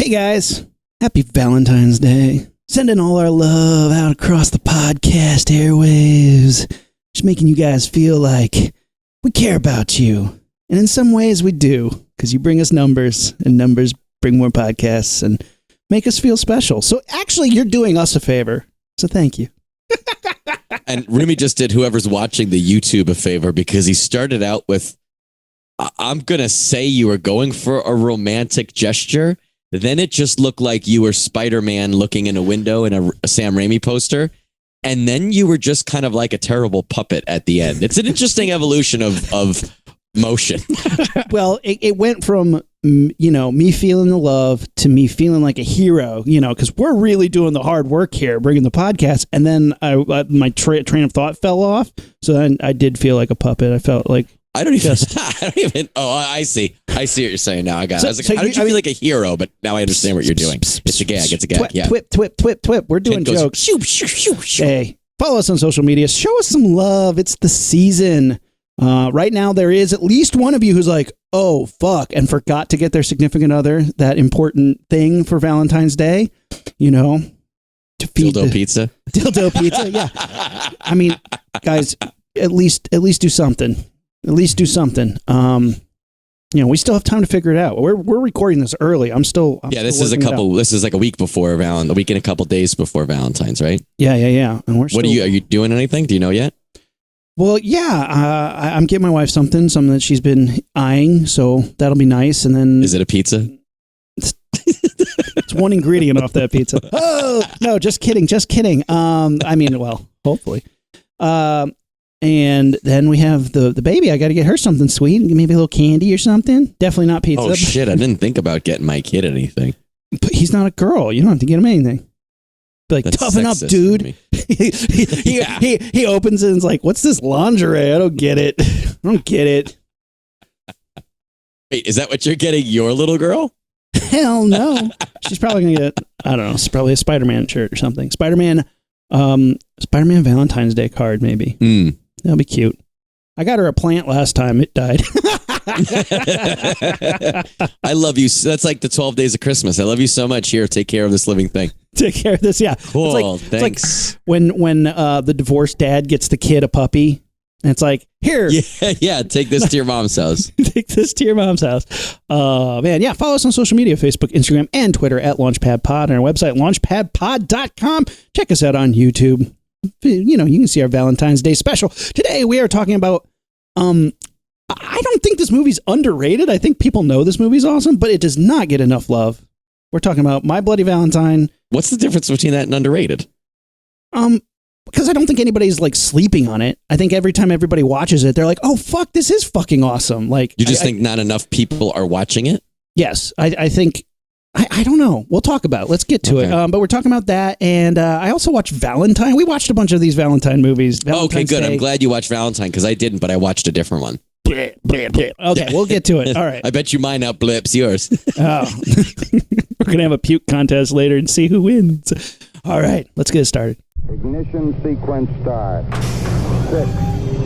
Hey guys, happy Valentine's Day. Sending all our love out across the podcast airwaves. Just making you guys feel like we care about you. And in some ways we do, because you bring us numbers, and numbers bring more podcasts and make us feel special. So actually, you're doing us a favor. So thank you. And Remy just did whoever's watching the YouTube a favor, because he started out with, I'm going to say you were going for a romantic gesture. Then it just looked like you were Spider-Man looking in a window in a Sam Raimi poster. And then you were just kind of like a terrible puppet at the end. It's an interesting evolution of motion. Well, it went from, me feeling the love to me feeling like a hero, because we're really doing the hard work here, bringing the podcast. And then my train of thought fell off. So then I did feel like a puppet. I felt like, I don't even. Oh, I see. I see what you're saying now. I got it. I was like, how did you feel like a hero? But now I understand what you're doing. It's a gag. It's a gag. Yeah. Twip. We're doing jokes. Shoo, shoo, shoo, shoo. Hey, follow us on social media. Show us some love. It's the season. Right now, there is at least one of you who's like, oh, fuck, and forgot to get their significant other that important thing for Valentine's Day, to feed dildo pizza. Dildo pizza, yeah. I mean, guys, at least do something. At least do something. We still have time to figure it out. We're recording this early. I'm still this is like a week before a week and a couple days before Valentine's, right? Yeah. And are you doing anything? Do you know yet? Well, yeah, I'm getting my wife something that she's been eyeing, so that'll be nice. And then, is it a pizza? It's one ingredient off that pizza. Oh no, just kidding. Hopefully. And then we have the baby. I got to get her something sweet, maybe a little candy or something. Definitely not pizza. Oh shit! I didn't think about getting my kid anything. But he's not a girl. You don't have to get him anything. Be like, that's toughen up, dude. He opens it and is like, what's this lingerie? I don't get it. Wait, is that what you're getting your little girl? Hell no. She's probably going to get, I don't know, it's probably a Spider-Man shirt or something. Spider-Man Valentine's Day card, maybe. That'll be cute. I got her a plant last time. It died. I love you. That's like the 12 days of Christmas. I love you so much. Here, take care of this living thing. Take care of this, yeah. Cool, thanks. It's like when the divorced dad gets the kid a puppy, and it's like, here. Yeah, take this to your mom's house. Take this to your mom's house. Man, yeah, follow us on social media, Facebook, Instagram, and Twitter at LaunchpadPod, and our website, launchpadpod.com. Check us out on YouTube. You can see our Valentine's Day special. Today, we are talking about, I don't think this movie's underrated. I think people know this movie's awesome, but it does not get enough love. We're talking about My Bloody Valentine. What's the difference between that and underrated? Because I don't think anybody's like sleeping on it. I think every time everybody watches it, they're like, oh, fuck, this is fucking awesome. Like, you just think not enough people are watching it? Yes. I think, I don't know. We'll talk about it. Let's get to it. But we're talking about that. And I also watched Valentine. We watched a bunch of these Valentine movies. Okay, good. Day. I'm glad you watched Valentine, because I didn't, but I watched a different one. Okay, we'll get to it. All right. I bet you mine out blips yours. Oh. We're going to have a puke contest later and see who wins. All right, let's get it started. Ignition sequence start. 6,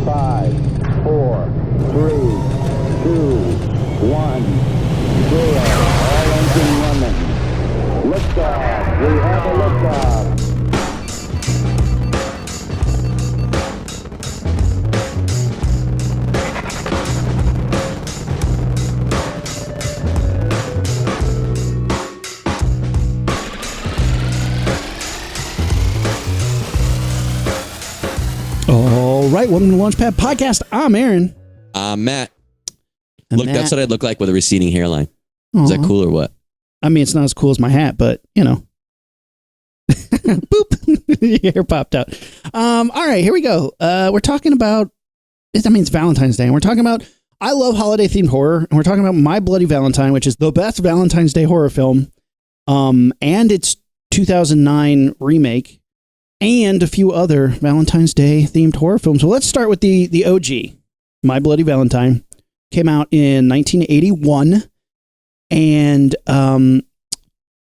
5, 4, 3, 2, 1, 0. All engine running. Liftoff. We have a liftoff. All right, welcome to the Launchpad Podcast. I'm Aaron. I'm Matt. Matt. That's what I'd look like with a receding hairline. Aww. Is that cool or what? I mean, it's not as cool as my hat, but, Boop. Your hair popped out. All right, here we go. We're talking about, it's Valentine's Day, and we're talking about, I love holiday-themed horror, and we're talking about My Bloody Valentine, which is the best Valentine's Day horror film, and its 2009 remake, and a few other Valentine's Day themed horror films. So let's start with the OG. My Bloody Valentine came out in 1981, and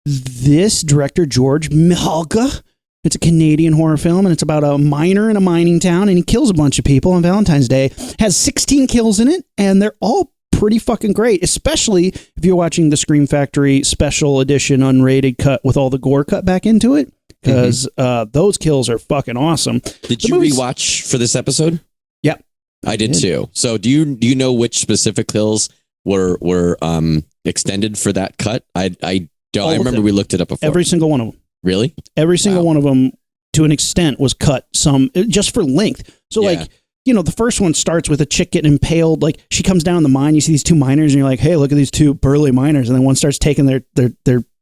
this director, George Mihalka, it's a Canadian horror film, and it's about a miner in a mining town, and he kills a bunch of people on Valentine's Day. Has 16 kills in it, and they're all pretty fucking great, especially if you're watching the Scream Factory special edition unrated cut with all the gore cut back into it, because those kills are fucking awesome. Did you rewatch for this episode? Yep. I did too. So do you know which specific kills were extended for that cut? I don't. I remember we looked it up before. Every single one of them. Really? Every single one of them, to an extent, was cut some just for length. So like, the first one starts with a chick getting impaled. Like, she comes down the mine. You see these two miners, and you're like, hey, look at these two burly miners. And then one starts taking their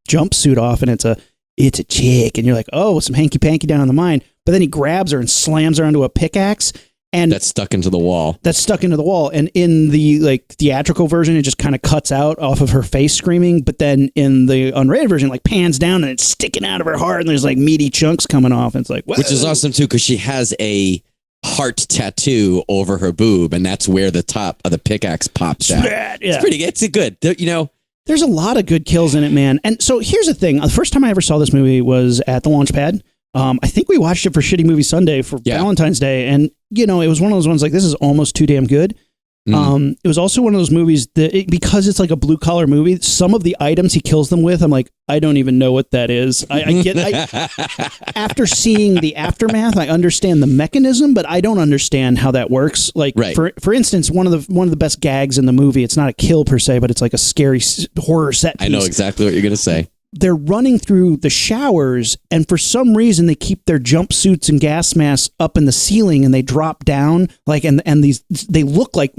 jumpsuit off, and it's a chick, and you're like, oh, some hanky panky down in the mine. But then he grabs her and slams her onto a pickaxe. And that's stuck into the wall. And in the theatrical version, it just kind of cuts out off of her face screaming. But then in the unrated version, pans down and it's sticking out of her heart, and there's meaty chunks coming off. And it's like, whoa. Which is awesome too, because she has a heart tattoo over her boob, and that's where the top of the pickaxe pops out. Yeah. It's pretty. It's good. There's a lot of good kills in it, man. And so here's the thing: the first time I ever saw this movie was at the Launchpad. I think we watched it for Shitty Movie Sunday for Valentine's Day, and it was one of those ones this is almost too damn good. It was also one of those movies that because it's a blue collar movie, some of the items he kills them with, I'm like, I don't even know what that is. After seeing the aftermath, I understand the mechanism, but I don't understand how that works. For instance, one of the best gags in the movie, it's not a kill per se, but it's a scary horror set piece. I know exactly what you're gonna say. They're running through the showers, and for some reason they keep their jumpsuits and gas masks up in the ceiling, and they drop down and they look like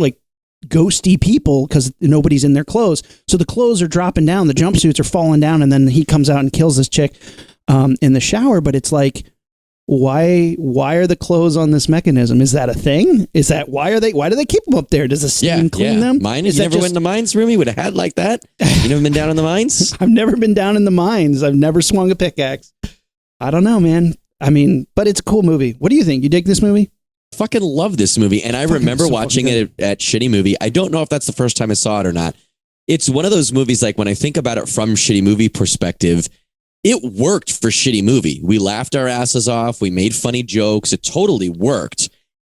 ghosty people because nobody's in their clothes. So the clothes are dropping down, the jumpsuits are falling down, and then he comes out and kills this chick in the shower. But it's why are the clothes on this mechanism? Is that a thing? Why do they keep them up there? Does the steam clean them? Mine, you never went in the mines, Rumi? With a hat like that? You never been down in the mines? I've never been down in the mines. I've never swung a pickaxe. I don't know, man. I mean, but it's a cool movie. What do you think? You dig this movie? Fucking love this movie. And I remember watching it at Shitty Movie. I don't know if that's the first time I saw it or not. It's one of those movies, when I think about it from Shitty Movie perspective, it worked for Shitty Movie. We laughed our asses off. We made funny jokes. It totally worked.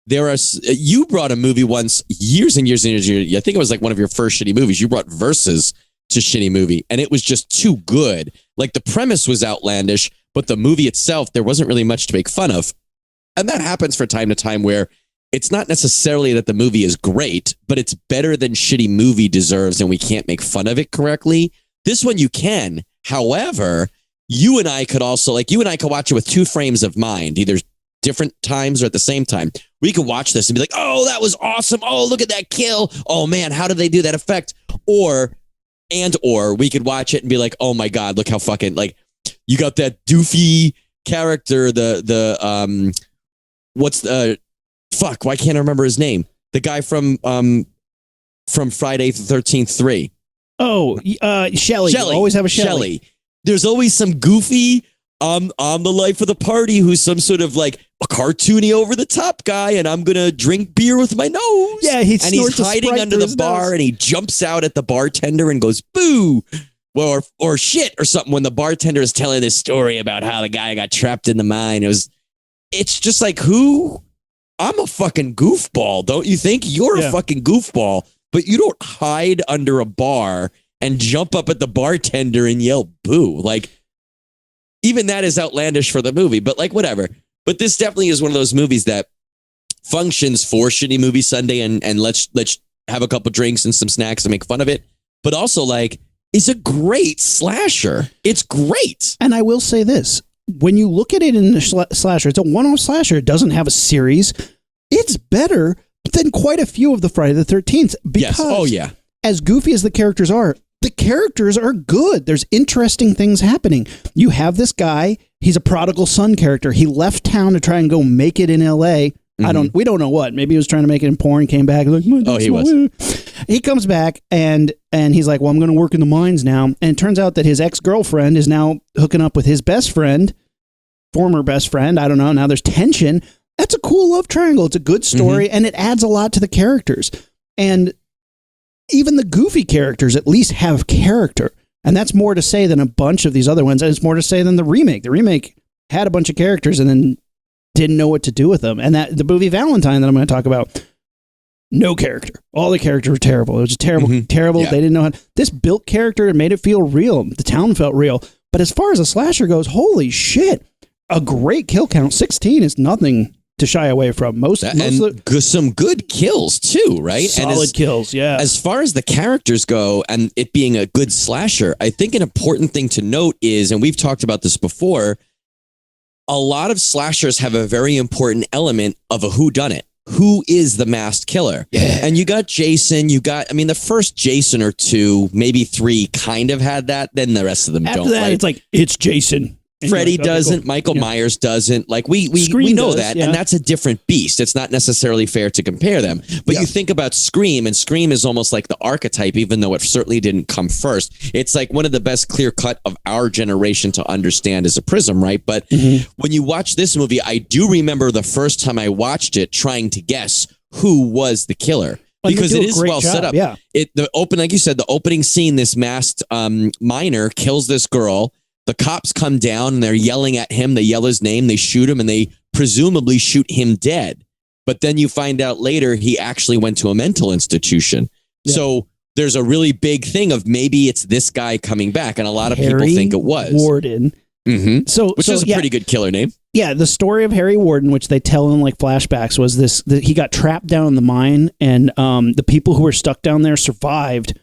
You brought a movie once, years and years and years. I think it was one of your first Shitty Movies. You brought Versus to Shitty Movie, and it was just too good. The premise was outlandish, but the movie itself, there wasn't really much to make fun of. And that happens from time to time where it's not necessarily that the movie is great, but it's better than Shitty Movie deserves, and we can't make fun of it correctly. This one you can. However, you and I could also, you and I could watch it with two frames of mind, either different times or at the same time. We could watch this and be like, oh, that was awesome. Oh, look at that kill. Oh, man, how did they do that effect? Or we could watch it and be like, oh, my God, look how fucking, you got that doofy character, why can't I remember his name? The guy from Friday the 13th 3. Oh, Shelley. Always have a Shelley. There's always some goofy on the life of the party who's some sort of a cartoony over the top guy, and I'm gonna drink beer with my nose. Yeah, he's hiding under the bar, and he jumps out at the bartender and goes boo, or shit or something when the bartender is telling this story about how the guy got trapped in the mine. It's just who? I'm a fucking goofball, don't you think? You're a fucking goofball, but you don't hide under a bar and jump up at the bartender and yell boo. Even that is outlandish for the movie, but whatever. But this definitely is one of those movies that functions for Shitty Movie Sunday and let's have a couple drinks and some snacks and make fun of it. But also is a great slasher. It's great. And I will say this. When you look at it in the slasher, it's a one-off slasher. It doesn't have a series. It's better than quite a few of the Friday the 13th. Because as goofy as the characters are good. There's interesting things happening. You have this guy. He's a prodigal son character. He left town to try and go make it in L.A. We don't know what. Maybe he was trying to make it in porn, came back. He was. He comes back and he's like, well, I'm going to work in the mines now. And it turns out that his ex-girlfriend is now hooking up with his best friend, former best friend. I don't know. Now there's tension. That's a cool love triangle. It's a good story, and it adds a lot to the characters. And even the goofy characters at least have character. And that's more to say than a bunch of these other ones. And it's more to say than the remake. The remake had a bunch of characters and then didn't know what to do with them. And that the movie Valentine that I'm going to talk about, no character. All the characters were terrible. It was terrible. Yeah. They didn't know how. This built character and made it feel real. The town felt real. But as far as a slasher goes, holy shit. A great kill count. 16 is nothing to shy away from. Most of some good kills too, right? Solid kills, yeah. As far as the characters go and it being a good slasher, I think an important thing to note is, and we've talked about this before, a lot of slashers have a very important element of a whodunit. Who is the masked killer? Yeah. And you got Jason, the first Jason or two, maybe three kind of had that. Then the rest of them After don't. that, it's like, it's Jason. And Freddy you're like, okay, doesn't, cool. Michael Yeah. Myers doesn't. Like we Scream know does, that, yeah. and that's a different beast. It's not necessarily fair to compare them. But you think about Scream, and Scream is almost like the archetype, even though it certainly didn't come first. It's like one of the best clear cut of our generation to understand as a prism, right? But when you watch this movie, I do remember the first time I watched it trying to guess who was the killer. Because it is well set up. Yeah. Like you said, the opening scene, this masked miner kills this girl. The cops come down and they're yelling at him. They yell his name. They shoot him and they presumably shoot him dead. But then you find out later he actually went to a mental institution. Yeah. So there's a really big thing of maybe it's this guy coming back. And a lot of people think it was Warden. Mm-hmm. Which is a pretty good killer name. Yeah, the story of Harry Warden, which they tell in like flashbacks, was this: that he got trapped down in the mine, and the people who were stuck down there survived,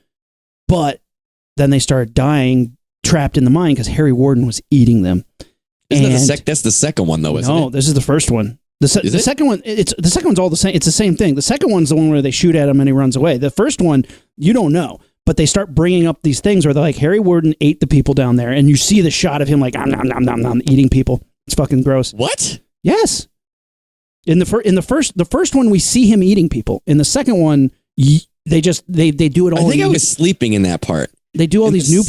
but then they started dying trapped in the mine because Harry Warden was eating them. That's the second one, though, isn't it? No, this is the first one. The second one, the second one's all the same. It's the same thing. The second one's the one where they shoot at him and he runs away. The first one, you don't know. But they start bringing up these things where they're like, Harry Warden ate the people down there, and you see the shot of him like nom, nom, nom, nom, eating people. It's fucking gross. What? Yes. In the first one, we see him eating people. In the second one, they do it all. I think I was sleeping in that part. They do all these new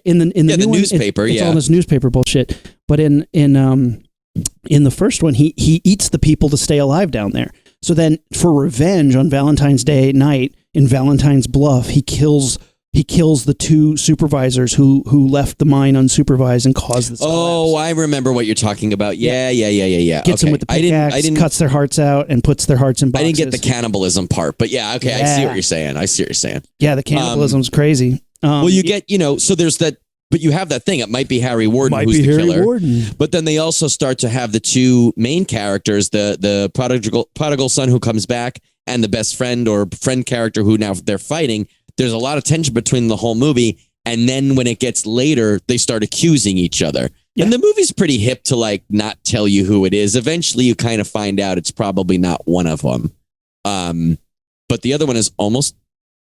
in the new newspaper. It's all this newspaper bullshit. But in the first one, he eats the people to stay alive down there. So then, for revenge on Valentine's Day night in Valentine's Bluff, he kills the two supervisors who left the mine unsupervised and caused this. Oh, collapse. I remember what you're talking about. Yeah. Gets them with the pickaxe, cuts their hearts out, and puts their hearts in boxes. I didn't get the cannibalism part, but yeah, okay, I see what you're saying. Yeah, the cannibalism's crazy. Well, you get, so there's that. But you have that thing. It might be Harry Warden who's the killer. Warden. But then they also start to have the two main characters, the prodigal son who comes back and the best friend or friend character who now they're fighting. There's a lot of tension between the whole movie. And then when it gets later, they start accusing each other. Yeah. And the movie's pretty hip to like not tell you who it is. Eventually you kind of find out it's probably not one of them. But the other one is almost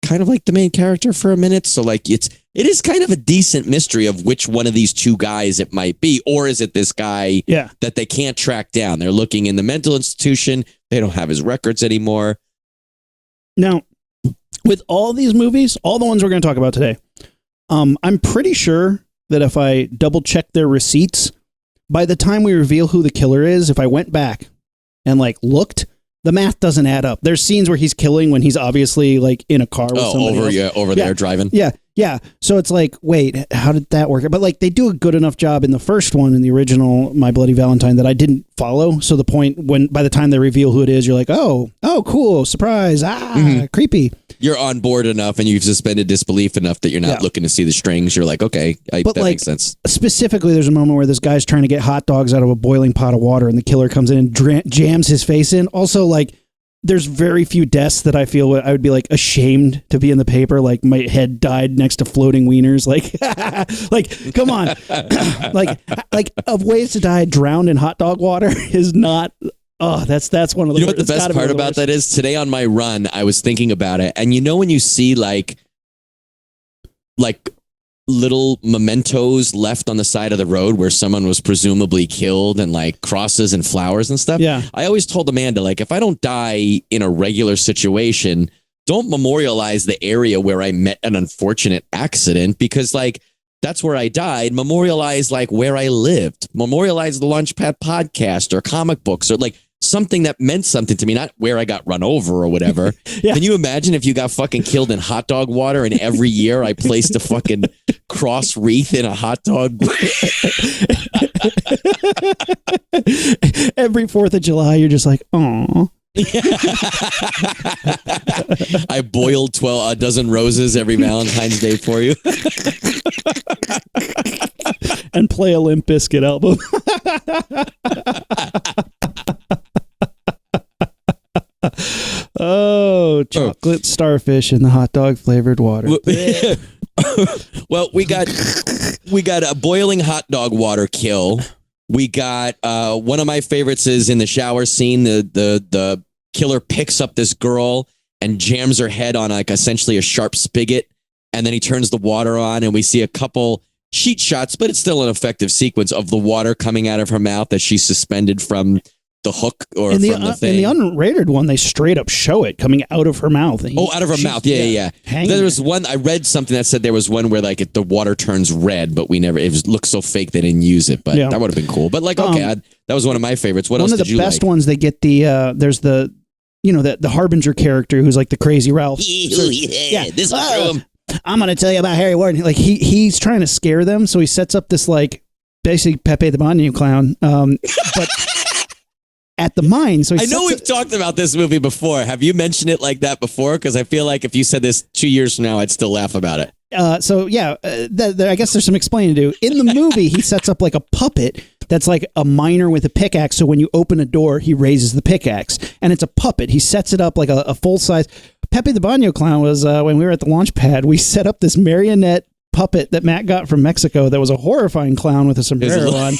kind of like the main character for a minute. So like it is kind of a decent mystery of which one of these two guys it might be. Or is it this guy that they can't track down? They're looking in the mental institution. They don't have his records anymore. Now, with all these movies, all the ones we're going to talk about today, I'm pretty sure that if I double check their receipts, by the time we reveal who the killer is, if I went back and like looked, the math doesn't add up. There's scenes where he's killing when he's obviously like in a car with somebody else. Over there driving. Yeah. So it's like, wait, how did that work? But like they do a good enough job in the first one, in the original My Bloody Valentine, that I didn't follow. So the point when by the time they reveal who it is, you're like, oh, cool, surprise, creepy. You're on board enough and you've suspended disbelief enough that you're not looking to see the strings. You're like, okay, that makes sense. Specifically, there's a moment where this guy's trying to get hot dogs out of a boiling pot of water and the killer comes in and jams his face in. Also, like, there's very few deaths that I feel I would be like ashamed to be in the paper. Like my head died next to floating wieners. Like come on. like of ways to die drowned in hot dog water is not. Oh, that's one of the. You know what the best part about that is? Today on my run, I was thinking about it, and when you see like little mementos left on the side of the road where someone was presumably killed and like crosses and flowers and stuff. Yeah. I always told Amanda, like, if I don't die in a regular situation, don't memorialize the area where I met an unfortunate accident because like that's where I died. Memorialize like where I lived. Memorialize the Launchpad podcast or comic books or like something that meant something to me, not where I got run over or whatever. Yeah. Can you imagine if you got fucking killed in hot dog water and every year I placed a fucking cross wreath in a hot dog? Every 4th of July, you're just like, oh, I boiled 12 a dozen roses every Valentine's Day for you. And play a Limp Bizkit album. Oh, chocolate starfish in the hot dog flavored water. Well, we got a boiling hot dog water kill. We got one of my favorites is in the shower scene. The killer picks up this girl and jams her head on like essentially a sharp spigot, and then he turns the water on, and we see a couple cheat shots, but it's still an effective sequence of the water coming out of her mouth that she's suspended from the hook or from the thing. In the unrated one, they straight up show it coming out of her mouth. Out of her mouth. Yeah. There was one, I read something that said there was one where like the water turns red, but it looked so fake they didn't use it, but that would have been cool. But like, okay, that was one of my favorites. What else did you like? One of the best ones, they get there's the Harbinger character who's like the crazy Ralph. This room. I'm going to tell you about Harry Warden. Like he's trying to scare them. So he sets up this like basically Pepe the Bonu clown. But at the mine. So I know we've talked about this movie before. Have you mentioned it like that before? Because I feel like if you said this 2 years from now, I'd still laugh about it. I guess there's some explaining to do. In the movie, he sets up like a puppet that's like a miner with a pickaxe. So when you open a door, he raises the pickaxe. And it's a puppet. He sets it up like a full-size. Pepe the Bonu clown was, when we were at the launch pad, we set up this marionette puppet that Matt got from Mexico that was a horrifying clown with a sombrero on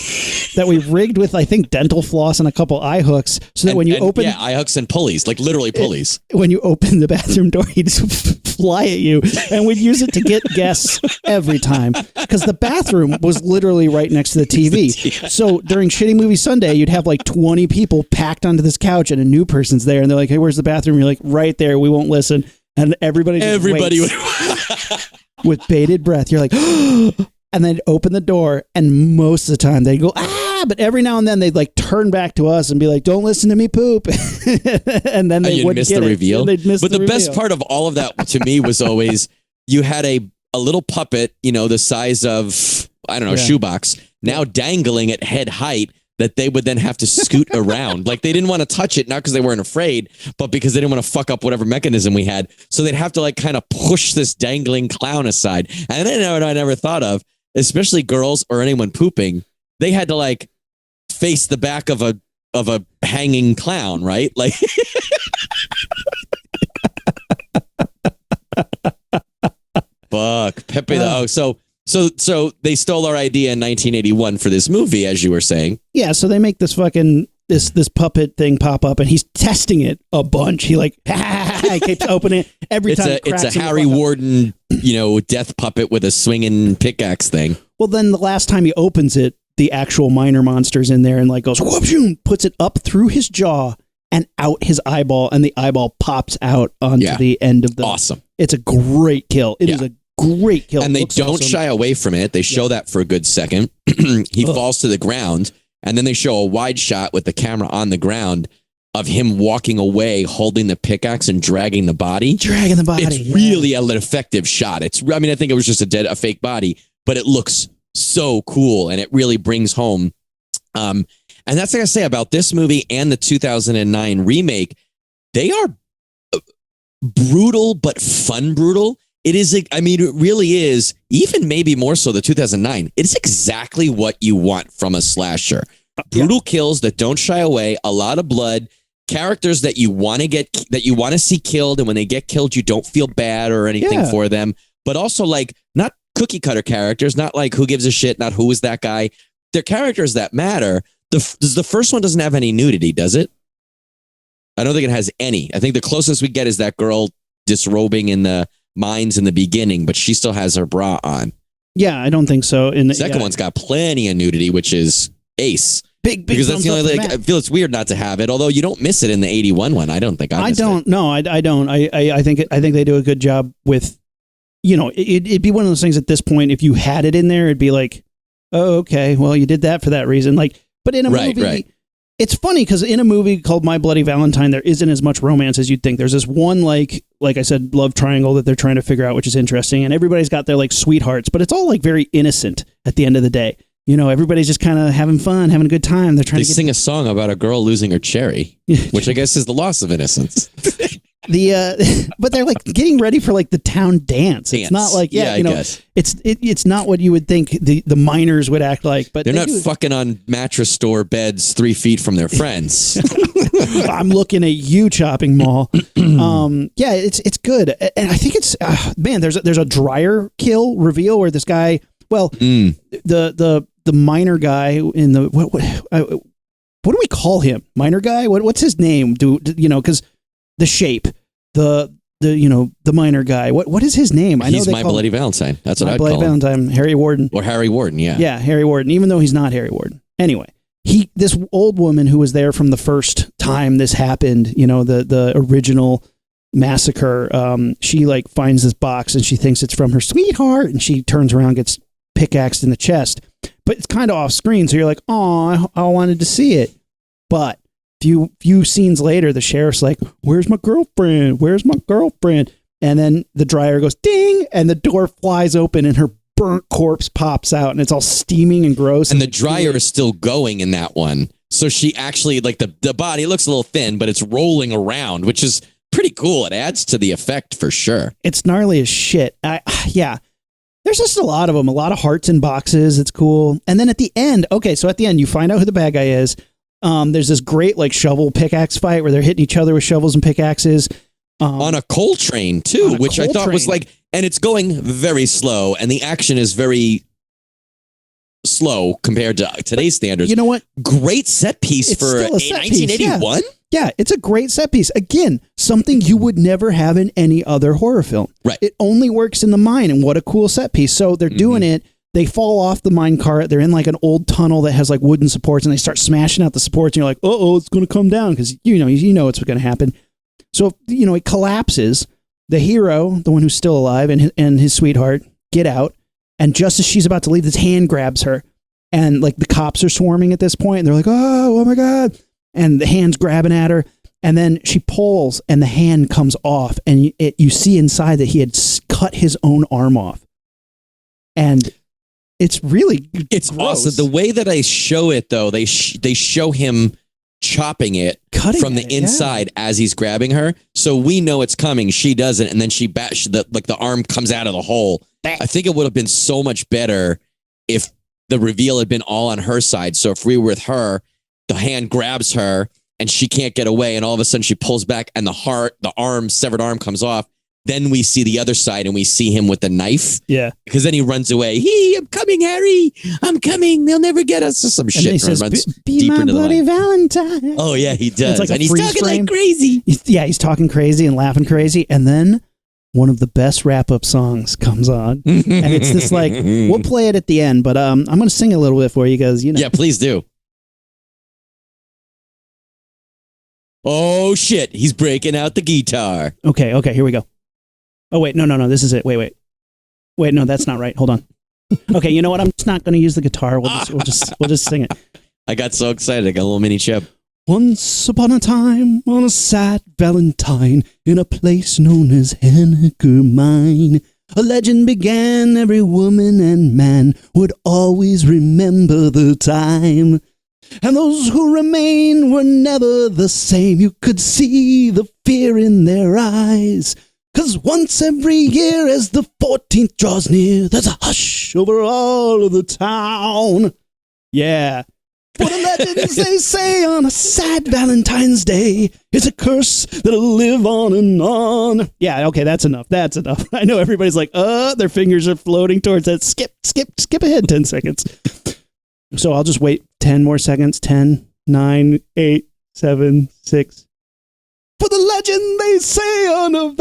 that we rigged with, I think, dental floss and a couple eye hooks so that when you open... Yeah, eye hooks and pulleys, like literally pulleys. When you open the bathroom door, he'd just fly at you, and we'd use it to get guests every time because the bathroom was literally right next to the TV. So during Shitty Movie Sunday, you'd have like 20 people packed onto this couch and a new person's there, and they're like, hey, where's the bathroom? You're like, right there, we won't listen. And everybody waits. With bated breath, you're like, and then open the door, and most of the time they'd go, but every now and then they'd like turn back to us and be like, don't listen to me poop. And then they would miss the reveal. But the best part of all of that to me was always you had a little puppet, the size of, I don't know, a shoebox, now dangling at head height that they would then have to scoot around. Like they didn't want to touch it, not because they weren't afraid, but because they didn't want to fuck up whatever mechanism we had. So they'd have to like kind of push this dangling clown aside. And then what I never thought of, especially girls or anyone pooping, they had to like face the back of a hanging clown, right? Like fuck. Pepe So they stole our idea in 1981 for this movie, as you were saying. Yeah, so they make this fucking this puppet thing pop up, and he's testing it a bunch. He like he keeps opening it every time. It's a Harry Warden, death puppet with a swinging pickaxe thing. Well, then the last time he opens it, the actual miner monster's in there and like goes whoop, puts it up through his jaw and out his eyeball, and the eyeball pops out onto the end of the. Awesome. It's a great kill. It is a great kill. And they don't shy away from it. They show that for a good second. He falls to the ground, and then they show a wide shot with the camera on the ground of him walking away, holding the pickaxe and dragging the body. It's really an effective shot. I think it was just a fake body, but it looks so cool, and it really brings home. And that's what I say about this movie and the 2009 remake. They are brutal, but fun brutal. It is, it really is, even maybe more so the 2009. It's exactly what you want from a slasher. Brutal kills that don't shy away, a lot of blood, characters that you want to see killed, and when they get killed, you don't feel bad or anything for them. But also like not cookie cutter characters, not like who gives a shit, not who is that guy. They're characters that matter. The first one doesn't have any nudity, does it? I don't think it has any. I think the closest we get is that girl disrobing in the mines in the beginning, but she still has her bra on. Yeah, I don't think so. The second one's got plenty of nudity, which is ace. Big because that's the only I feel it's weird not to have it. Although you don't miss it in the 81 one. I don't think I don't. No, I don't. I think they do a good job with. It'd be one of those things at this point. If you had it in there, it'd be like, oh, okay, well, you did that for that reason. Like, but in a movie. It's funny because in a movie called My Bloody Valentine, there isn't as much romance as you'd think. There's this one, like I said, love triangle that they're trying to figure out, which is interesting. And everybody's got their like sweethearts, but it's all like very innocent at the end of the day. everybody's just kind of having fun, having a good time. They're trying They to sing a song about a girl losing her cherry, which I guess is the loss of innocence. But they're like getting ready for like the town dance. It's not like I guess. It's not what you would think the miners would act like. But they're not fucking on mattress store beds 3 feet from their friends. I'm looking at you, Chopping Mall. Yeah, it's good, and I think it's man. There's a dryer kill reveal where this guy, the miner guy in the what do we call him? Miner guy? What's his name? Because the shape, the miner guy. What is his name? He's my Bloody Valentine. That's what I'd call him. Bloody Valentine, Harry Warden. Or Harry Warden, yeah. Yeah, Harry Warden, even though he's not Harry Warden. Anyway, this old woman who was there from the first time this happened, the original massacre, she like finds this box and she thinks it's from her sweetheart, and she turns around, gets pickaxed in the chest. But it's kind of off screen, so you're like, oh, I wanted to see it. But few scenes later, the sheriff's like, where's my girlfriend? Where's my girlfriend? And then the dryer goes ding, and the door flies open, and her burnt corpse pops out, and it's all steaming and gross. And the dryer is still going in that one. So she actually, like, the body looks a little thin, but it's rolling around, which is pretty cool. It adds to the effect for sure. It's gnarly as shit. Yeah. There's just a lot of them, a lot of hearts in boxes. It's cool. And then at the end, you find out who the bad guy is. There's this great like shovel pickaxe fight where they're hitting each other with shovels and pickaxes. On a coal train too, which I thought was like, and it's going very slow, and the action is very slow compared to today's standards. You know what? Great set piece for 1981. Yeah, it's a great set piece. Again, something you would never have in any other horror film. Right. It only works in the mine, and what a cool set piece. So they're doing it. They fall off the mine cart. They're in like an old tunnel that has like wooden supports, and they start smashing out the supports, and you're like, it's going to come down, because you know it's going to happen. So, it collapses. The hero, the one who's still alive, and his sweetheart get out, and just as she's about to leave, this hand grabs her, and like the cops are swarming at this point, and they're like, oh my God. And the hand's grabbing at her, and then she pulls, and the hand comes off, and you see inside that he had cut his own arm off. And it's really it's gross. awesome. The way that I show it, though, they show him chopping it from the inside as he's grabbing her, so we know it's coming. She doesn't, and then the arm comes out of the hole. I think it would have been so much better if the reveal had been all on her side. So if we were with her, the hand grabs her and she can't get away, and all of a sudden she pulls back, and the severed arm comes off. Then we see the other side, and we see him with the knife. Yeah. Because then he runs away. I'm coming, Harry. I'm coming. They'll never get us. Some shit. And he says, be my Bloody Valentine. Oh, yeah, he does. Like, and he's talking like crazy. He's talking crazy and laughing crazy. And then one of the best wrap-up songs comes on. And it's this like, we'll play it at the end, but I'm going to sing a little bit for you guys. Yeah, please do. Oh, shit. He's breaking out the guitar. Okay, here we go. Oh, wait, no, this is it. Wait, no, that's not right. Hold on. Okay, you know what? I'm just not going to use the guitar. We'll just sing it. I got so excited. I got a little mini chip. Once upon a time, on a sad Valentine, in a place known as Henniker Mine, a legend began. Every woman and man would always remember the time. And those who remain were never the same. You could see the fear in their eyes. 'Cause once every year as the 14th draws near, there's a hush over all of the town. Yeah. For the legends they say on a sad Valentine's Day, it's a curse that'll live on and on. Yeah, okay, that's enough. I know everybody's like, their fingers are floating towards that. Skip ahead 10 seconds. So I'll just wait 10 more seconds. 10, 9, 8, 7, 6. For the legend they say on a...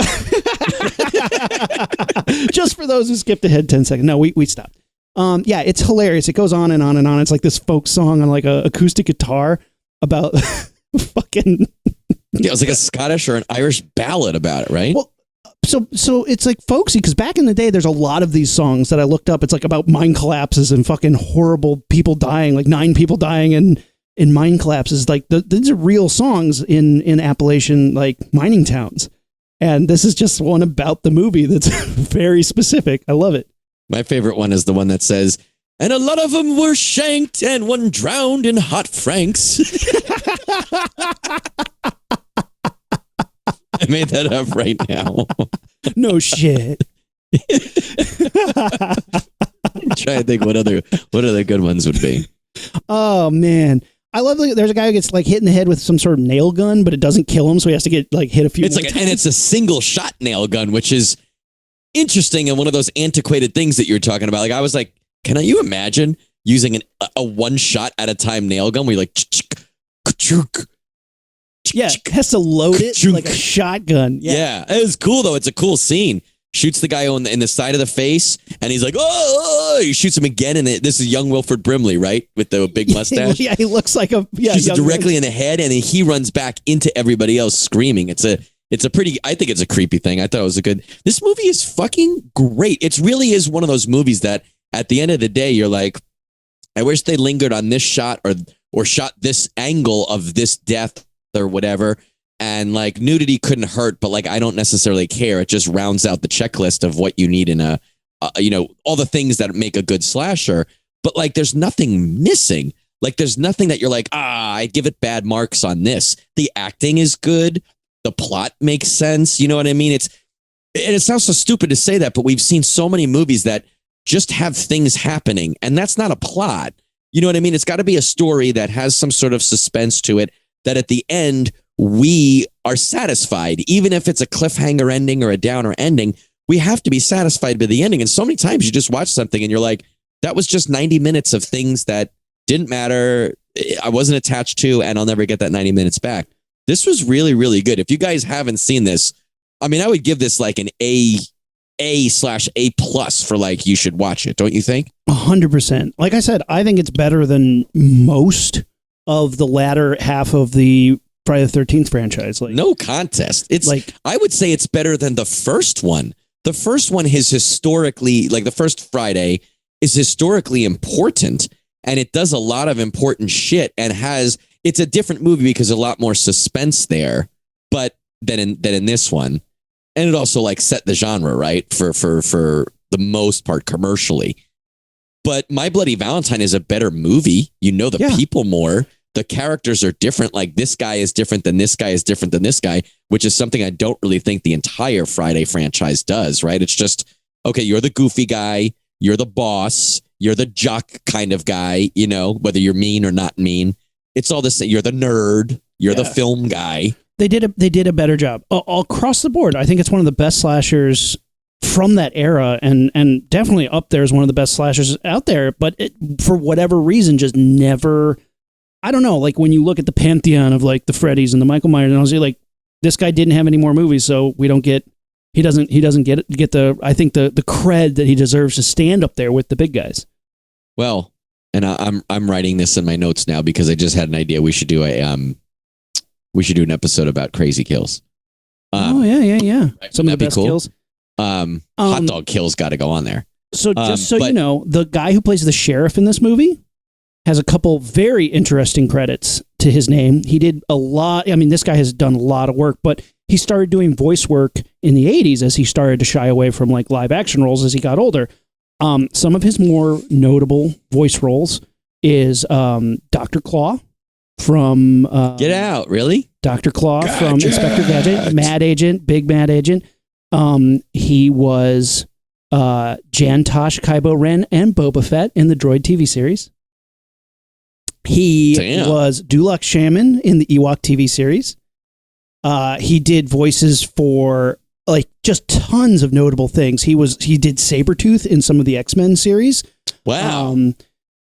Just for those who skipped ahead 10 seconds. No, we stopped. Yeah, it's hilarious. It goes on and on and on. It's like this folk song on like a acoustic guitar about fucking... Yeah, it was like a Scottish or an Irish ballad about it, right? Well, so it's like folksy, because back in the day, there's a lot of these songs that I looked up. It's like about mine collapses and fucking horrible people dying, like 9 people dying in mine collapses. Like these are real songs in Appalachian like mining towns, and this is just one about the movie that's very specific. I love it. My favorite one is the one that says, And a lot of them were shanked and one drowned in hot franks. I made that up right now. No shit. Try to think what other good ones would be. Oh man, I love that there's a guy who gets like hit in the head with some sort of nail gun, but it doesn't kill him, so he has to get like hit a few. It's more like, times. and it's a single shot nail gun, which is interesting and one of those antiquated things that you're talking about. Like I was like, can you imagine using a one shot at a time nail gun where you're like, yeah, has to load it like a shotgun. Yeah, it was cool though. It's a cool scene. Shoots the guy in the side of the face, and he's like, oh, he shoots him again. And this is young Wilford Brimley, right? With the big mustache. Yeah, he looks like a shoots it directly in the head, and then he runs back into everybody else screaming. It's a pretty, I think it's a creepy thing. I thought it was this movie is fucking great. It really is one of those movies that at the end of the day, you're like, I wish they lingered on this shot or shot this angle of this death or whatever. And like nudity couldn't hurt, but like I don't necessarily care. It just rounds out the checklist of what you need in all the things that make a good slasher. But like there's nothing missing. Like there's nothing that you're like, I'd give it bad marks on this. The acting is good. The plot makes sense. You know what I mean? It sounds so stupid to say that, but we've seen so many movies that just have things happening, and that's not a plot. You know what I mean? It's got to be a story that has some sort of suspense to it, that at the end we are satisfied. Even if it's a cliffhanger ending or a downer ending, we have to be satisfied by the ending. And so many times you just watch something and you're like, that was just 90 minutes of things that didn't matter. I wasn't attached to, and I'll never get that 90 minutes back. This was really, really good. If you guys haven't seen this, I mean, I would give this like an A/A+ for like, you should watch it. Don't you think? 100%. Like I said, I think it's better than most of the latter half of the Friday the 13th franchise. Like, no contest. It's like, I would say it's better than the first one. The first one is historically, like the first Friday is historically important, and it does a lot of important shit, and it's a different movie because there's a lot more suspense there, but than in this one. And it also like set the genre, right? For the most part commercially. But My Bloody Valentine is a better movie. You know the people more. The characters are different. Like this guy is different than this guy is different than this guy, which is something I don't really think the entire Friday franchise does, right? It's just, okay, you're the goofy guy, you're the boss, you're the jock kind of guy, you know, whether you're mean or not mean. It's all the same. You're the nerd, you're the film guy. They did a better job all across the board. I think it's one of the best slashers from that era, and definitely up there as one of the best slashers out there. But it, for whatever reason, just never. I don't know. Like when you look at the pantheon of like the Freddys and the Michael Myers, and I was like, this guy didn't have any more movies, so we don't get. He doesn't get the I think the cred that he deserves to stand up there with the big guys. Well, and I'm writing this in my notes now because I just had an idea. We should do an episode about crazy kills. Yeah. Some of the best kills. Hot dog kills got to go on there. So you know, the guy who plays the sheriff in this movie has a couple very interesting credits to his name. He did a lot. I mean, this guy has done a lot of work, but he started doing voice work in the 80s as he started to shy away from like live action roles as he got older. Some of his more notable voice roles is Dr. Claw from Get Out, really? Dr. Claw from Inspector Gadget, Mad Agent, Big Mad Agent. He was Jantosh, Kybo Ren, and Boba Fett in the Droid TV series. He was Dulux Shaman in the Ewok TV series. He did voices for like just tons of notable things. He did Sabretooth in some of the X-Men series. Wow.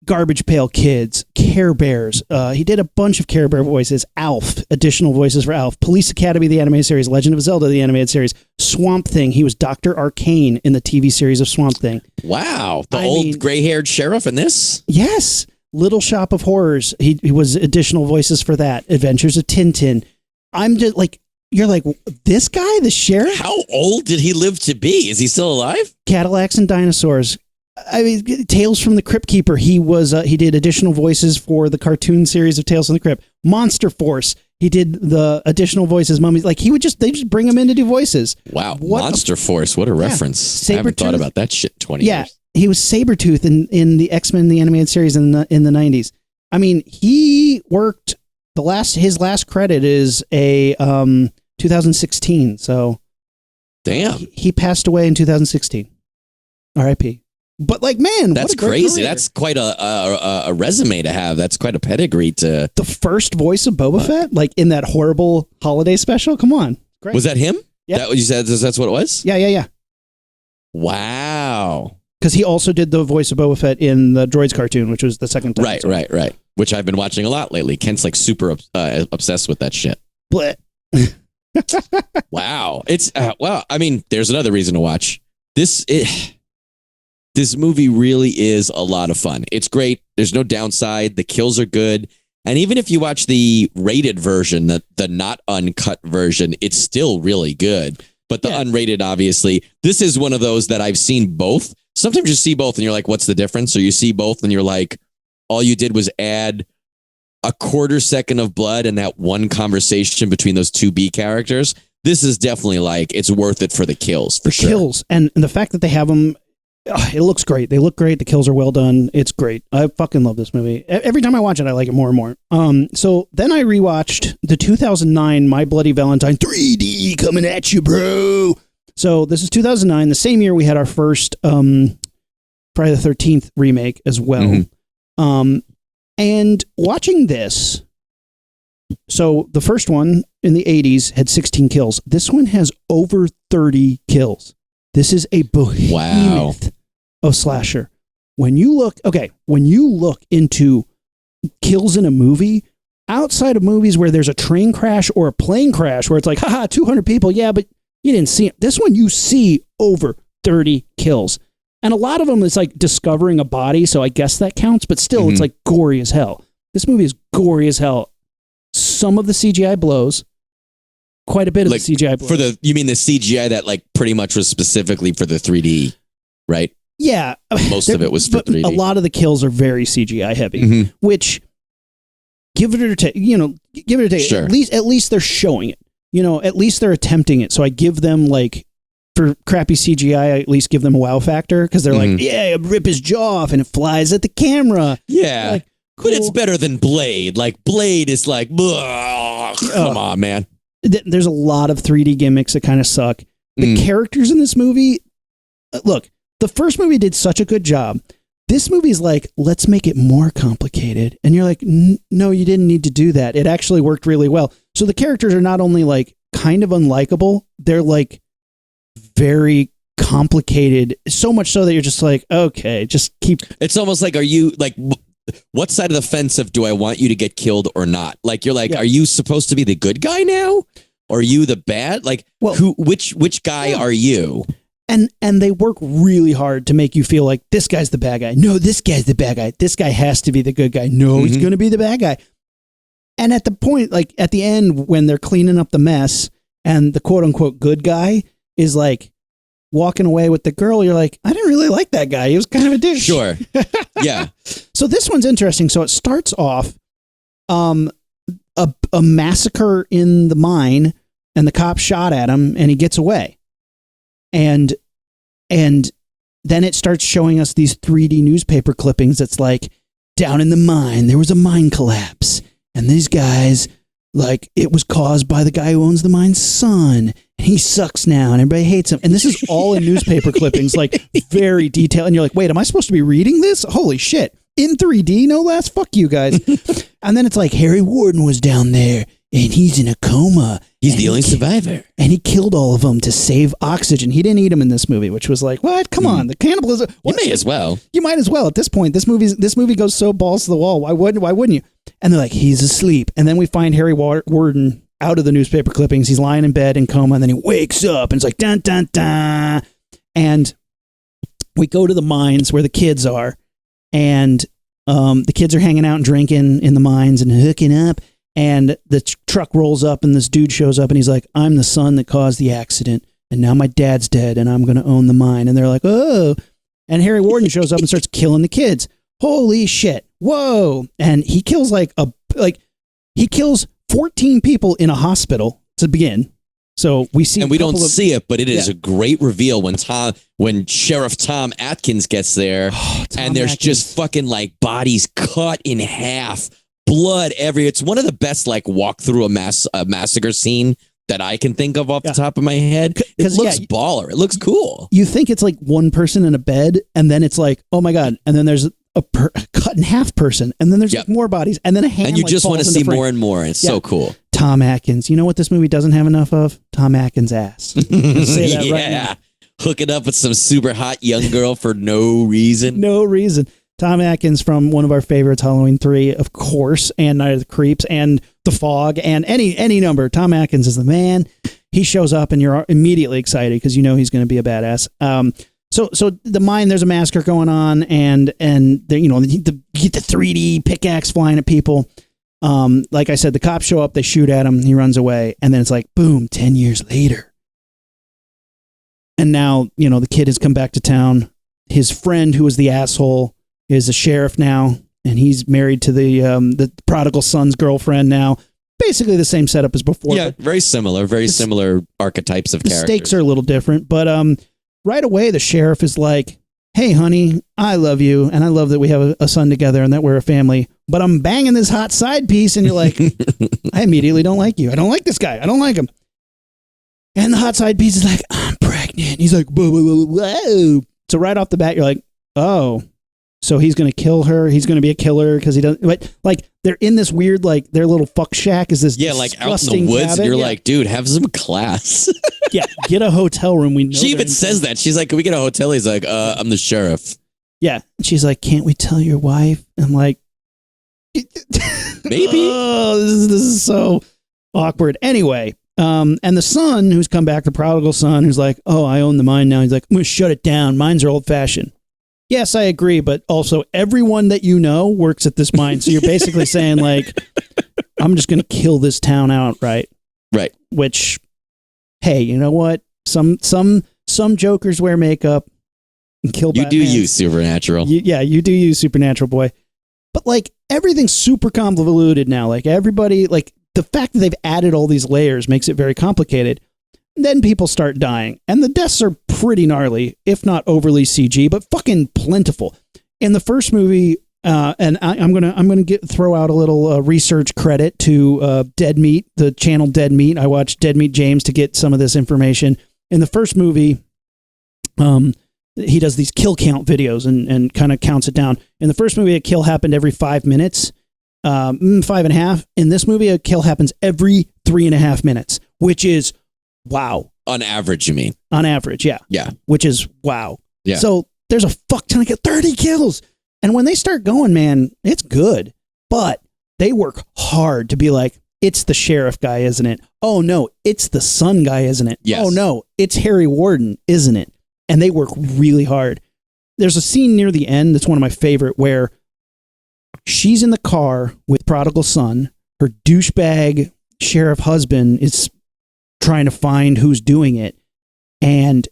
Garbage Pail Kids, Care Bears. He did a bunch of Care Bear voices. Alf, additional voices for Alf. Police Academy, the animated series. Legend of Zelda, the animated series. Swamp Thing. He was Dr. Arcane in the TV series of Swamp Thing. Wow. The old gray-haired sheriff in this? Yes. Little Shop of Horrors. He was additional voices for that. Adventures of Tintin. I'm just like, you're like, this guy, the sheriff? How old did he live to be? Is he still alive? Cadillacs and Dinosaurs. I mean, Tales from the Crypt Keeper. He did additional voices for the cartoon series of Tales from the Crypt. Monster Force. He did the additional voices. Mummies. Like they just bring him in to do voices. Wow. Monster Force. What a reference. I haven't thought about that shit in 20 years. he was Sabretooth in the X-Men the animated series in the 90s. I mean, he worked his last credit is a 2016. So damn, he passed away in 2016. R.I.P. But like, man, that's what a great crazy. career. That's quite a resume to have. That's quite a pedigree to. The first voice of Boba Fett, like in that horrible holiday special. Come on, great. Was that him? Yeah. That what you said? That's what it was? Yeah. Wow. Because he also did the voice of Boba Fett in the Droids cartoon, which was the second time. Right. Which I've been watching a lot lately. Kent's like super obsessed with that shit. Blech. Wow. It's well, I mean, there's another reason to watch. This movie really is a lot of fun. It's great. There's no downside. The kills are good. And even if you watch the rated version, the not uncut version, it's still really good. But the unrated, obviously, this is one of those that I've seen both. Sometimes you see both and you're like, what's the difference? Or you see both and you're like, all you did was add a quarter second of blood and that one conversation between those two B characters. This is definitely like, it's worth it for the kills, for sure. Kills. And the fact that they have them, it looks great. They look great. The kills are well done. It's great. I fucking love this movie. Every time I watch it, I like it more and more. So then I rewatched the 2009 My Bloody Valentine 3D coming at you, bro. So this is 2009, the same year we had our first Friday the 13th remake as well. Mm-hmm. And watching this, so the first one in the 80s had 16 kills. This one has over 30 kills. This is a behemoth of slasher. When you look into kills in a movie, outside of movies where there's a train crash or a plane crash where it's like, haha, 200 people, yeah, but you didn't see it. This one, you see over 30 kills. And a lot of them is like discovering a body, so I guess that counts, but still, it's like gory as hell. This movie is gory as hell. Some of the CGI blows. Quite a bit of like, the CGI blows. You mean the CGI that like pretty much was specifically for the 3D, right? Yeah. Most of it was for 3D. A lot of the kills are very CGI heavy, which give it or take, give it or take. Sure. At least they're showing it. At least they're attempting it. So I give them like, for crappy CGI, I at least give them a wow factor because they're like, yeah, rip his jaw off and it flies at the camera. Yeah. Like, cool. But it's better than Blade. Like Blade is like, come on, man. There's a lot of 3D gimmicks that kind of suck. The characters in this movie, look, the first movie did such a good job. This movie is like, let's make it more complicated. And you're like, no, you didn't need to do that. It actually worked really well. So the characters are not only like kind of unlikable, they're like very complicated. So much so that you're just like, okay, just keep. It's almost like, are you like, what side of the fence of do I want you to get killed or not? Like, you're like, are you supposed to be the good guy now? Or are you the bad? Like, which guy are you? And they work really hard to make you feel like this guy's the bad guy. No, this guy's the bad guy. This guy has to be the good guy. No, he's going to be the bad guy. And at the point, like at the end, when they're cleaning up the mess and the quote unquote good guy is like walking away with the girl, you're like, I didn't really like that guy. He was kind of a douche. Sure. Yeah. So this one's interesting. So it starts off a massacre in the mine and the cop shot at him and he gets away. And then it starts showing us these 3D newspaper clippings that's like, down in the mine, there was a mine collapse. And these guys, like, it was caused by the guy who owns the mine's son. He sucks now and everybody hates him. And this is all in newspaper clippings, like very detailed. And you're like, wait, am I supposed to be reading this? Holy shit. In 3D, no less? Fuck you guys. And then it's like, Harry Warden was down there and he's in a coma. He's the only survivor. And he killed all of them to save oxygen. He didn't eat them in this movie, which was like, what? Come on. The cannibalism. You may as well. You might as well. At this point, this movie goes so balls to the wall. Why wouldn't you? And they're like, he's asleep. And then we find Harry Warden out of the newspaper clippings. He's lying in bed in coma, and then he wakes up, and it's like, dun, dun, dun. And we go to the mines where the kids are, and the kids are hanging out and drinking in the mines and hooking up, and the truck rolls up, and this dude shows up, and he's like, I'm the son that caused the accident, and now my dad's dead, and I'm going to own the mine. And they're like, oh. And Harry Warden shows up and starts killing the kids. Holy shit. Whoa. And he kills he kills 14 people in a hospital to begin. So we see, and we don't see it, but it is Yeah. a great reveal when Sheriff Tom Atkins gets there, and there's just fucking like bodies cut in half, blood everywhere. It's one of the best like walk through a massacre scene that I can think of off the top of my head. It looks baller. It looks cool. You think it's like one person in a bed, and then it's like, oh my God. And then there's a cut in half person, and then there's like more bodies, and then a hand. And you like, just want to falls see into frame. more and more. It's so cool. Tom Atkins. You know what this movie doesn't have enough of? Tom Atkins' ass. Say that right now. Hook it up with some super hot young girl for no reason. No reason. Tom Atkins from one of our favorites, Halloween 3, of course, and Night of the Creeps, and The Fog, and any number. Tom Atkins is the man. He shows up, and you're immediately excited because you know he's going to be a badass. So the mine, there's a massacre going on, and there, you get the 3D pickaxe flying at people. Like I said, the cops show up, they shoot at him, he runs away, and then it's like, boom, 10 years later. And now, the kid has come back to town. His friend, who was the asshole, is a sheriff now, and he's married to the prodigal son's girlfriend now. Basically the same setup as before. Yeah, very similar archetypes of characters. The stakes are a little different, but right away the sheriff is like, hey, honey, I love you, and I love that we have a son together and that we're a family, but I'm banging this hot side piece, and you're like, I immediately don't like you. I don't like this guy. I don't like him. And the hot side piece is like, I'm pregnant. He's like, whoa, whoa, whoa, whoa. So right off the bat, you're like, oh, so he's going to kill her. He's going to be a killer because he doesn't. But like, they're in this weird, like, their little fuck shack is this like out in the woods. Cabin. And you're like, dude, have some class. Yeah, get a hotel room. We know she even says that. She's like, can we get a hotel? He's like, I'm the sheriff. Yeah. She's like, can't we tell your wife? I'm like, maybe. Oh, this is so awkward. Anyway, and the son who's come back, the prodigal son, who's like, oh, I own the mine now. He's like, I'm going to shut it down. Mines are old fashioned. Yes, I agree, but also everyone that you know works at this mine. So you're basically saying like, I'm just going to kill this town outright. Right. Which, hey, you know what? Some jokers wear makeup and kill Batman. You do use Supernatural. You do use Supernatural, boy. But like everything's super convoluted now. Like everybody, like the fact that they've added all these layers makes it very complicated. Then people start dying, and the deaths are pretty gnarly, if not overly CG, but fucking plentiful. In the first movie, and I'm gonna throw out a little research credit to Dead Meat, the channel Dead Meat. I watched Dead Meat James to get some of this information. In the first movie, he does these kill count videos and kind of counts it down. In the first movie, a kill happened every 5 minutes, 5.5. In this movie, a kill happens every 3.5 minutes, which is wow. On average, you mean? On average, yeah. Yeah. Which is wow. Yeah. So there's a fuck ton of 30 kills. And when they start going, man, it's good. But they work hard to be like, it's the sheriff guy, isn't it? Oh, no, it's the son guy, isn't it? Yes. Oh, no, it's Harry Warden, isn't it? And they work really hard. There's a scene near the end that's one of my favorite where she's in the car with prodigal son. Her douchebag sheriff husband is trying to find who's doing it. And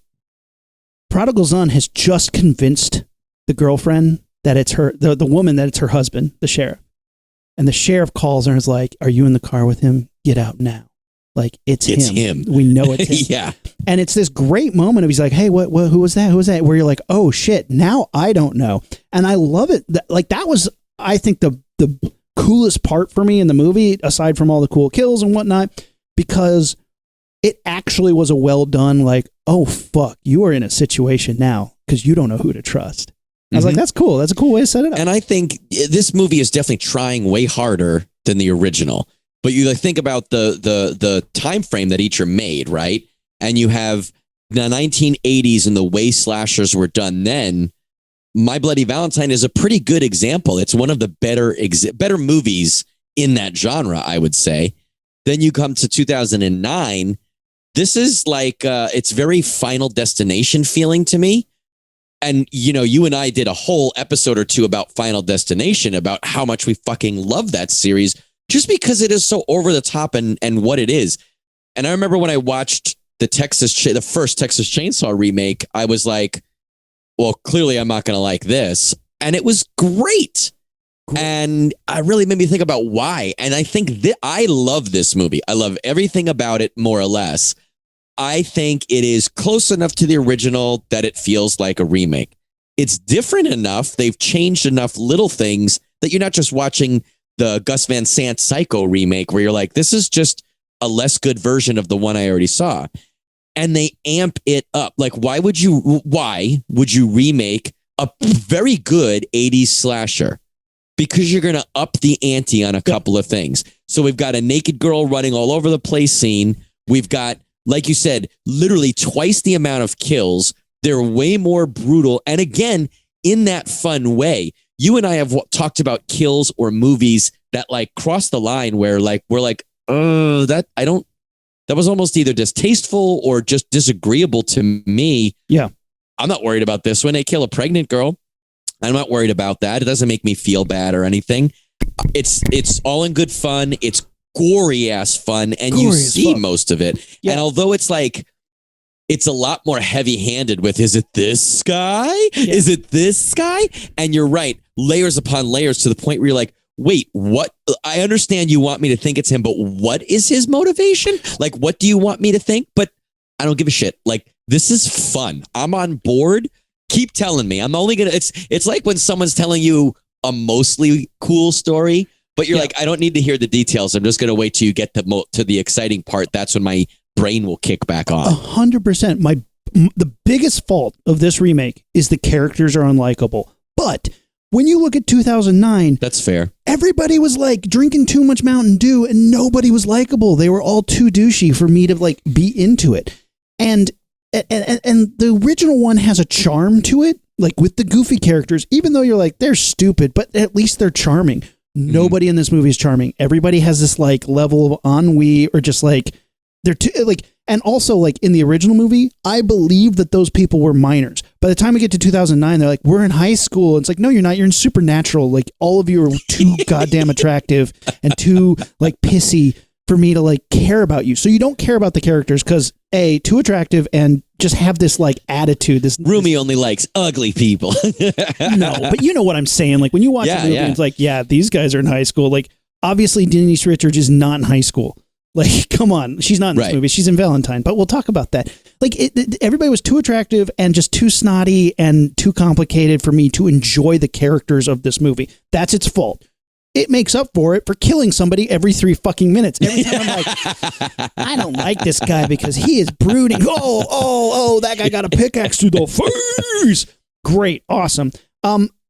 prodigal son has just convinced the girlfriend that it's her, the woman, that it's her husband, the sheriff. And the sheriff calls her and is like, are you in the car with him? Get out now. Like, it's him. We know it's him. Yeah. And it's this great moment of he's like, hey, what who was that? Who was that? Where you're like, oh shit, now I don't know. And I love it. Like, that was, I think, the coolest part for me in the movie, aside from all the cool kills and whatnot, because it actually was a well done, like, oh fuck, you are in a situation now because you don't know who to trust. I was like, that's cool. That's a cool way to set it up. And I think this movie is definitely trying way harder than the original. But you think about the time frame that each are made, right? And you have the 1980s and the way slashers were done then. My Bloody Valentine is a pretty good example. It's one of the better movies in that genre, I would say. Then you come to 2009. This is like, it's very Final Destination feeling to me. And, you and I did a whole episode or two about Final Destination, about how much we fucking love that series, just because it is so over the top and what it is. And I remember when I watched the first Texas Chainsaw remake, I was like, well, clearly I'm not going to like this. And it was great. And it really made me think about why. And I think I love this movie. I love everything about it, more or less. I think it is close enough to the original that it feels like a remake. It's different enough. They've changed enough little things that you're not just watching the Gus Van Sant Psycho remake where you're like, this is just a less good version of the one I already saw. And they amp it up. Like, why would you remake a very good 80s slasher? Because you're going to up the ante on a couple of things. So we've got a naked girl running all over the place scene. We've got, like you said, literally twice the amount of kills. They're way more brutal. And again, in that fun way. You and I have talked about kills or movies that like cross the line where like we're like, that was almost either distasteful or just disagreeable to me. Yeah. I'm not worried about this. When they kill a pregnant girl, I'm not worried about that. It doesn't make me feel bad or anything. It's all in good fun. It's gory ass fun. And you see most of it. Yeah. And although it's like, it's a lot more heavy-handed with, is it this guy? Yeah. Is it this guy? And you're right, layers upon layers to the point where you're like, wait, what? I understand you want me to think it's him, but what is his motivation? Like, what do you want me to think? But I don't give a shit. Like, this is fun. I'm on board. Keep telling me. I'm only going to, it's like when someone's telling you a mostly cool story, but you're like, I don't need to hear the details. I'm just going to wait till you get to the exciting part. That's when my brain will kick back on. 100%. The biggest fault of this remake is the characters are unlikable. But when you look at 2009, that's fair. Everybody was like drinking too much Mountain Dew and nobody was likable. They were all too douchey for me to like be into it. And the original one has a charm to it, like with the goofy characters, even though you're like, they're stupid, but at least they're charming. Nobody in this movie is charming. Everybody has this like level of ennui or just like, they're too like, and also like in the original movie, I believe that those people were minors. By the time we get to 2009, they're like, we're in high school. It's like, no, you're not. You're in Supernatural. Like all of you are too goddamn attractive and too like pissy for me to like care about you. So you don't care about the characters because too attractive and just have this like attitude. Rumi only likes ugly people. No, but you know what I'm saying? Like when you watch the movie, it's like, yeah, these guys are in high school. Like obviously Denise Richards is not in high school. Like, come on. She's not in this movie. She's in Valentine, but we'll talk about that. Like, everybody was too attractive and just too snotty and too complicated for me to enjoy the characters of this movie. That's its fault. It makes up for it for killing somebody every 3 fucking minutes. Every time I'm like, I don't like this guy because he is brooding. Oh, that guy got a pickaxe to the face. Great. Awesome.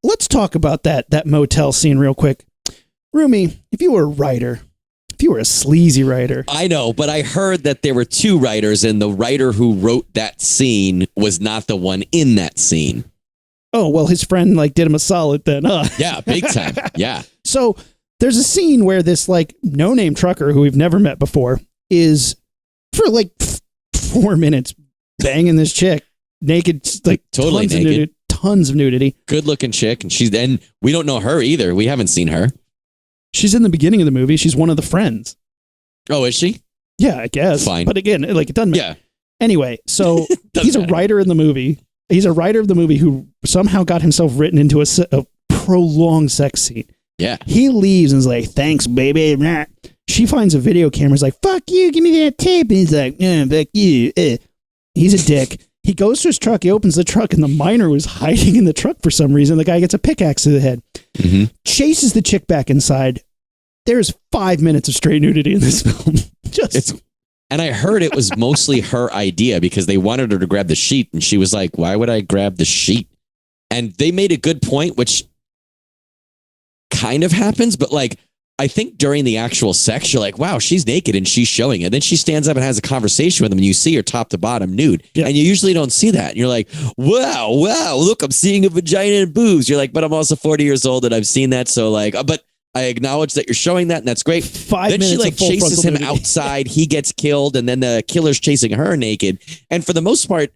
Let's talk about that motel scene real quick. Rumi, if you were a writer, if you were a sleazy writer. I know, but I heard that there were 2 writers and the writer who wrote that scene was not the one in that scene. Oh, well, his friend like did him a solid then, huh? Yeah, big time. Yeah. So there's a scene where this like no-name trucker who we've never met before is for like 4 minutes banging this chick naked, like totally naked. Tons of nudity. Good looking chick. And we don't know her either. We haven't seen her. She's in the beginning of the movie. She's one of the friends. Oh, is she? Yeah, I guess. Fine. But again, like it doesn't matter. Yeah. Anyway, so he's a writer in the movie. He's a writer of the movie who somehow got himself written into a prolonged sex scene. Yeah. He leaves and is like, thanks, baby. She finds a video camera. Is like, fuck you. Give me that tape. And he's like, fuck you. He's a dick. He goes to his truck. He opens the truck and the miner was hiding in the truck for some reason. The guy gets a pickaxe to the head. Mm-hmm. Chases the chick back inside. There's 5 minutes of straight nudity in this film. And I heard it was mostly her idea because they wanted her to grab the sheet. And she was like, why would I grab the sheet? And they made a good point, which kind of happens. But like, I think during the actual sex, you're like, wow, she's naked and she's showing it. Then she stands up and has a conversation with him and you see her top to bottom nude. Yeah. And you usually don't see that. And you're like, wow, look, I'm seeing a vagina and boobs. You're like, but I'm also 40 years old and I've seen that. So like, but I acknowledge that you're showing that and that's great. 5 then minutes she like of full chases him nudity. outside. He gets killed and then the killer's chasing her naked. And for the most part,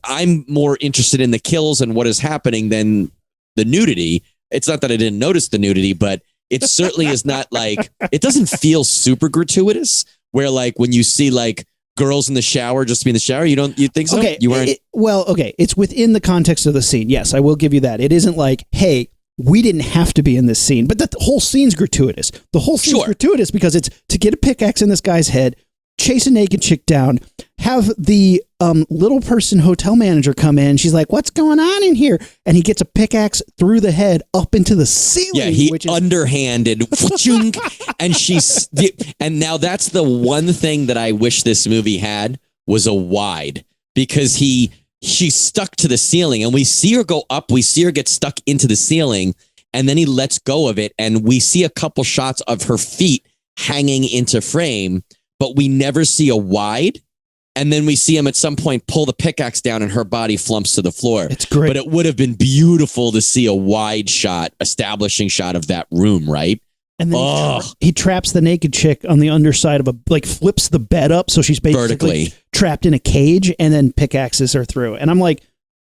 I'm more interested in the kills and what is happening than the nudity. It's not that I didn't notice the nudity, but it certainly is not like, it doesn't feel super gratuitous where like when you see like girls in the shower, just to be in the shower, you think so? Okay. You weren't. Okay. It's within the context of the scene. Yes, I will give you that. It isn't like, hey, we didn't have to be in this scene, but the whole scene's gratuitous. The whole scene's gratuitous because it's to get a pickaxe in this guy's head, chase a naked chick down, have the little person hotel manager come in. She's like, "What's going on in here?" And he gets a pickaxe through the head up into the ceiling. Yeah, he which is underhanded, and now that's the one thing that I wish this movie had was a wide, because she's stuck to the ceiling, and we see her go up, we see her get stuck into the ceiling, and then he lets go of it, and we see a couple shots of her feet hanging into frame, but we never see a wide. And then we see him at some point pull the pickaxe down and her body flumps to the floor. It's great. But it would have been beautiful to see a wide shot, establishing shot of that room, right? And then he traps the naked chick on the underside of flips the bed up so she's basically vertically trapped in a cage, and then pickaxes her through. And I'm like,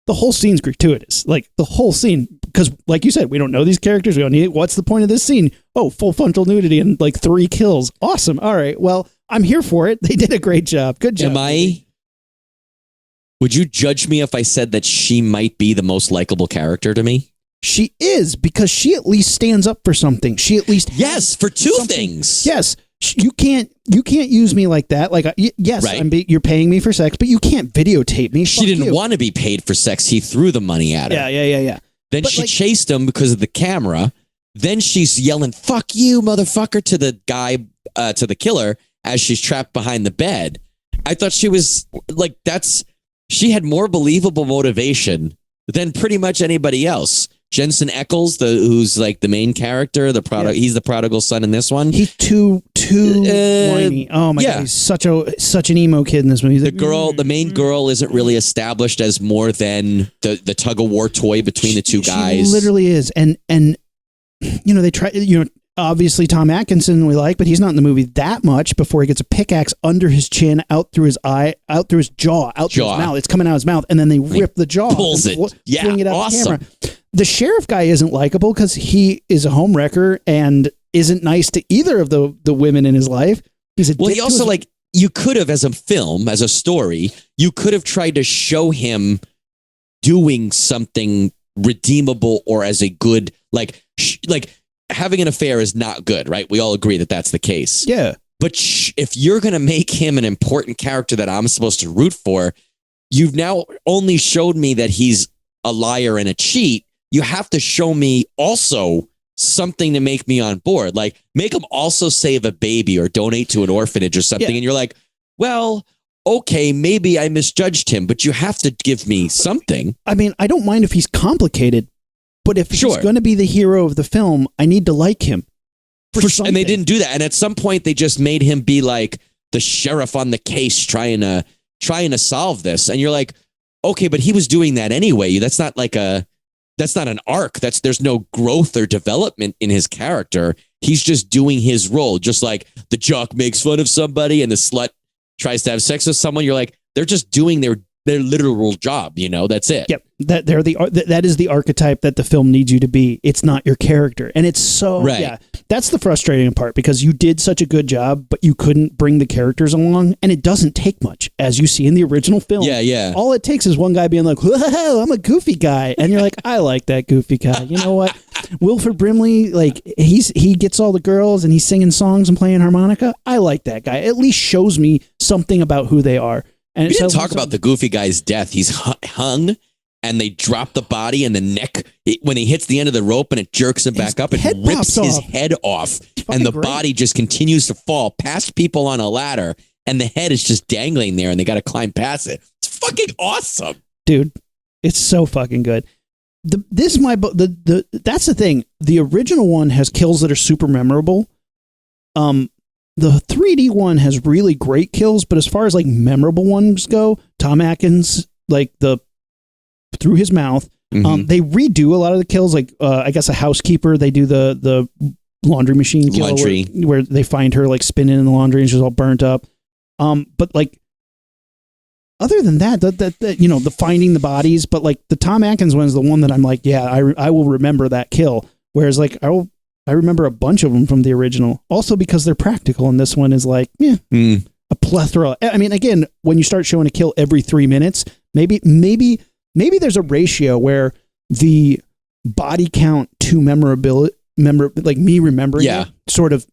the whole scene's gratuitous. Like, the whole scene, because like you said, we don't know these characters. We don't need it. What's the point of this scene? Oh, full frontal nudity and like 3 kills. Awesome. All right. Well, I'm here for it. They did a great job. Good job. Would you judge me if I said that she might be the most likable character to me? She is, because she at least stands up for something. She at least yes, for two things. Yes. You can't use me like that. Like, yes, right. You're paying me for sex, but you can't videotape me. She didn't want to be paid for sex. He threw the money at her. Yeah. Then she chased him because of the camera. Then she's yelling, "Fuck you, motherfucker," to the guy, to the killer, as she's trapped behind the bed. I thought she was like, she had more believable motivation than pretty much anybody else. Jensen Ackles, who's like the main character, he's the prodigal son in this one. He's too whiny. Oh my god, he's such an emo kid in this movie. The main girl isn't really established as more than the tug of war toy between the two guys. She literally is, and they try. Obviously Tom Atkinson we like, but he's not in the movie that much before he gets a pickaxe under his chin, out through his eye, out through his jaw, out through his mouth. It's coming out of his mouth, and then they rip the jaw, pulls it, fling it out awesome. the camera. The sheriff guy isn't likable because he is a home wrecker and isn't nice to either of the women in his life. He's he also you could have, as a film, as a story, you could have tried to show him doing something redeemable or as a good having an affair is not good, right? We all agree that that's the case. Yeah. But if you're going to make him an important character that I'm supposed to root for, you've now only showed me that he's a liar and a cheat. You have to show me also something to make me on board. Like, make him also save a baby or donate to an orphanage or something. Yeah. And you're like, well, okay, maybe I misjudged him, but you have to give me something. I mean, I don't mind if he's complicated, but if he's going to be the hero of the film, I need to like him. And they didn't do that. And at some point, they just made him be like the sheriff on the case, trying to solve this. And you're like, okay, but he was doing that anyway. That's not an arc. There's no growth or development in his character. He's just doing his role. Just like the jock makes fun of somebody and the slut tries to have sex with someone. You're like, they're just doing their literal job. That's it. Yep. That is the archetype that the film needs you to be. It's not your character. And it's so, that's the frustrating part, because you did such a good job, but you couldn't bring the characters along. And it doesn't take much, as you see in the original film. Yeah. All it takes is one guy being like, whoa, I'm a goofy guy. And you're like, I like that goofy guy. You know what? Wilford Brimley, he gets all the girls and he's singing songs and playing harmonica. I like that guy. At least shows me something about who they are. And we didn't talk about the goofy guy's death. He's hung, and they drop the body, and the neck, when he hits the end of the rope and it jerks him back up, it rips his head off, and the body just continues to fall past people on a ladder, and the head is just dangling there, and they got to climb past it. It's fucking awesome, dude. It's so fucking good. That's the thing. The original one has kills that are super memorable. The 3D one has really great kills, but as far as memorable ones go, Tom Atkins, through his mouth, they redo a lot of the kills. I guess a housekeeper, they do the laundry machine kill where they find her spinning in the laundry and she's all burnt up. But other than that, the finding the bodies, but the Tom Atkins one is the one that I'm like, yeah, I will remember that kill. Whereas I remember a bunch of them from the original, also because they're practical, and this one is a plethora. I mean, again, when you start showing a kill every 3 minutes, maybe there's a ratio where the body count to memorability, me remembering it, sort of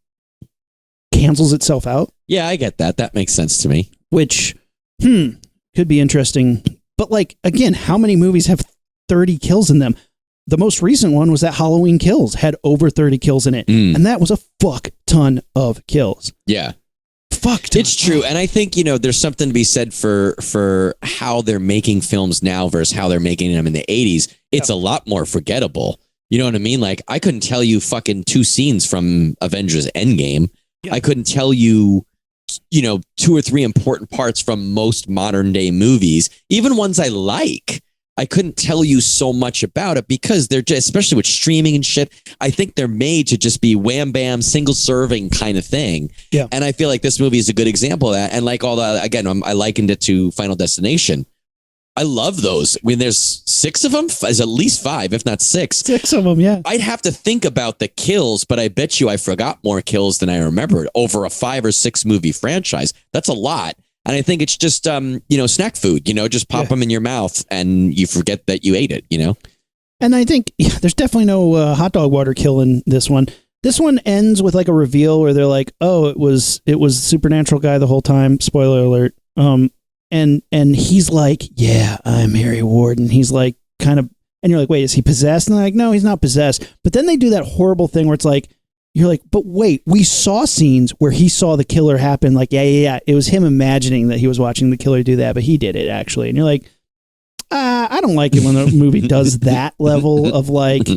cancels itself out. Yeah, I get that. That makes sense to me. Which could be interesting. But like, again, how many movies have 30 kills in them? The most recent one was that Halloween Kills had over 30 kills in it. And that was a fuck ton of kills. Yeah. Fuck ton. It's true. And I think, there's something to be said for how they're making films now versus how they're making them in the 80s. It's a lot more forgettable. You know what I mean? Like, I couldn't tell you fucking 2 scenes from Avengers Endgame. Yeah. I couldn't tell you, 2 or 3 important parts from most modern day movies, even ones I like. I couldn't tell you so much about it because they're just, especially with streaming and shit, I think they're made to just be wham bam, single serving kind of thing. Yeah. And I feel like this movie is a good example of that. And like all that, again, I likened it to Final Destination. I love those. I mean, there's 6 of them. There's at least 5, if not 6. 6 of them, yeah. I'd have to think about the kills, but I bet you I forgot more kills than I remembered over a 5 or 6 movie franchise. That's a lot. And I think it's just, snack food, just pop them in your mouth and you forget that you ate it, And I think there's definitely no hot dog water kill in this one. This one ends with like a reveal where they're like, oh, it was Supernatural guy the whole time. Spoiler alert. And he's like, yeah, I'm Harry Warden. He's like kind of, and you're like, wait, is he possessed? And they're like, no, he's not possessed. But then they do that horrible thing where it's like, you're like, but wait, we saw scenes where he saw the killer happen. Like, yeah. It was him imagining that he was watching the killer do that, but he did it actually. And you're like, I don't like it when the movie does that level of like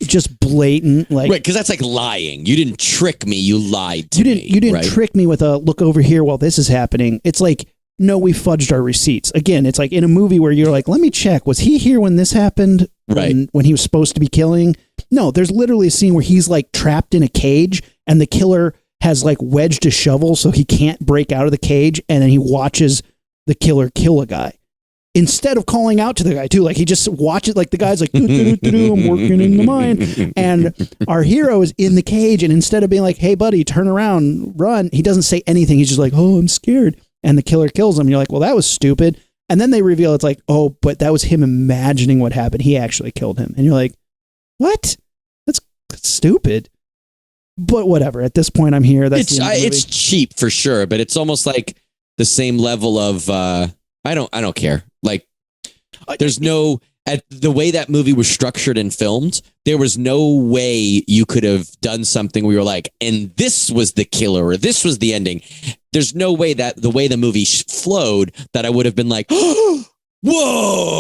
just blatant, like, right? Because that's like lying. You didn't trick me. You lied to me. You didn't trick me with a look over here while this is happening. It's like, no, we fudged our receipts. Again, it's like in a movie where you're like, let me check. Was he here when this happened? When he was supposed to be killing? No, there's literally a scene where he's like trapped in a cage and the killer has like wedged a shovel so he can't break out of the cage. And then he watches the killer kill a guy instead of calling out to the guy too. Like he just watches, like the guy's like, I'm working in the mine. And our hero is in the cage. And instead of being like, hey buddy, turn around, run, he doesn't say anything. He's just like, oh, I'm scared. And the killer kills him. You're like, well, that was stupid. And then they reveal it's like, oh, but that was him imagining what happened. He actually killed him. And you're like, what? That's stupid. But whatever. At this point, I'm here. It's cheap for sure, but it's almost like the same level of I don't care. Like, there's no, at the way that movie was structured and filmed, there was no way you could have done something where you're like, and this was the killer or this was the ending. There's no way that the way the movie flowed that I would have been like, whoa.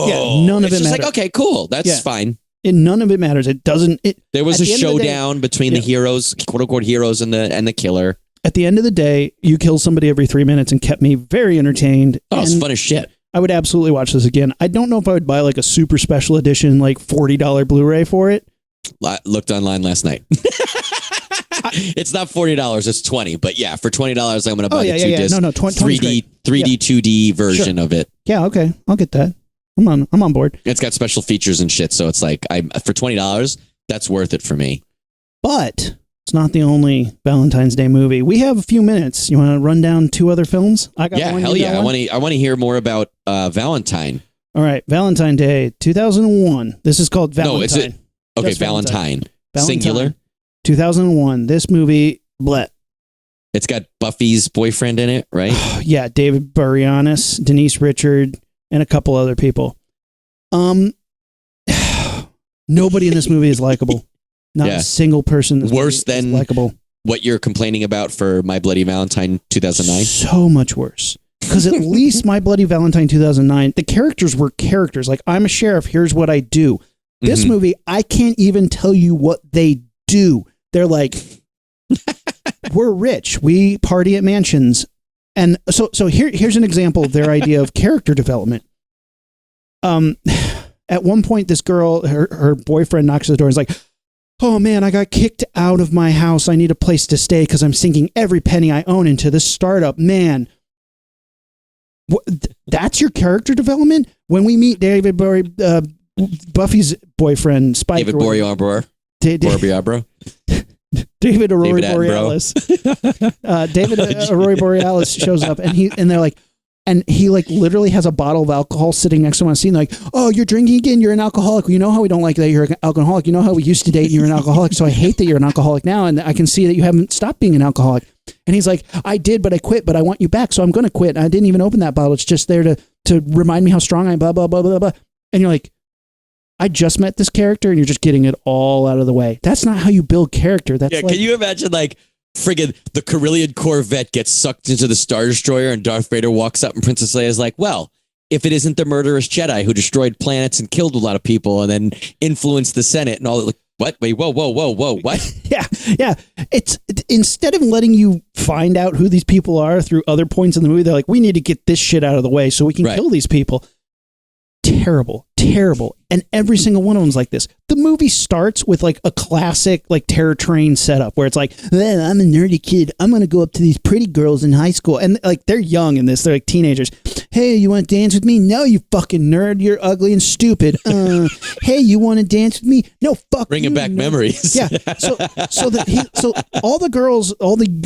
Yeah, none of it matters. Like, okay, cool. That's fine. And none of it matters. It doesn't. There was a showdown between the heroes, quote unquote heroes, and the killer. At the end of the day, you kill somebody every 3 minutes and kept me very entertained. Oh, it's fun as shit. I would absolutely watch this again. I don't know if I would buy like a super special edition, like $40 Blu-ray for it. Looked online last night. It's not $40, it's $20. But yeah, for $20, I'm going to buy the 2-disc 3D 2D version of it. Yeah, okay, I'll get that. I'm on board. It's got special features and shit, so it's like for $20, that's worth it for me. But it's not the only Valentine's Day movie. We have a few minutes. You want to run down 2 other films? I got one. Hell yeah! I want to hear more about Valentine. All right, Valentine Day, 2001. This is called Valentine. No, is it? Okay, Just Valentine. Singular. 2001. This movie, bleh. It's got Buffy's boyfriend in it, right? Yeah, David Boreanaz, Denise Richard, and a couple other people. Nobody in this movie is likable. Not a single person is worse than likable. What you're complaining about for My Bloody Valentine 2009? So much worse. Because at least My Bloody Valentine 2009, the characters were characters. Like, I'm a sheriff, here's what I do. This movie, I can't even tell you what they do. They're like, we're rich. We party at mansions. And so here's an example of their idea of character development. At one point, this girl, her boyfriend knocks at the door and is like, oh man, I got kicked out of my house. I need a place to stay because I'm sinking every penny I own into this startup. Man, that's your character development? When we meet Buffy's boreanaz, Spike. David Boreanaz. David Aurora Borealis. David Aurora Borealis shows up and they're like, and he like literally has a bottle of alcohol sitting next to him on the scene, like, oh, you're drinking again, you're an alcoholic. You know how we don't like that you're an alcoholic. You know how we used to date and you're an alcoholic, so I hate that you're an alcoholic now, and I can see that you haven't stopped being an alcoholic. And he's like, I did, but I quit, but I want you back. So I'm going to quit. I didn't even open that bottle. It's just there to remind me how strong I am, blah, blah, blah, blah, blah. And you're like, I just met this character and you're just getting it all out of the way. That's not how you build character. That's can you imagine like friggin' the Carillion Corvette gets sucked into the Star Destroyer and Darth Vader walks up and Princess Leia is like, well, if it isn't the murderous Jedi who destroyed planets and killed a lot of people and then influenced the Senate and all that. Like, what? Wait, whoa, what? Yeah. It's instead of letting you find out who these people are through other points in the movie, they're like, we need to get this shit out of the way so we can kill these people. Terrible. And every single one of them's like this. The movie starts with like a classic like Terror Train setup where it's like, well, I'm a nerdy kid. I'm going to go up to these pretty girls in high school. And like they're young in this. They're like teenagers. Hey, you want to dance with me? No, you fucking nerd. You're ugly and stupid. Hey, you want to dance with me? No, fuck. Bringing back memories. Yeah. So all the girls,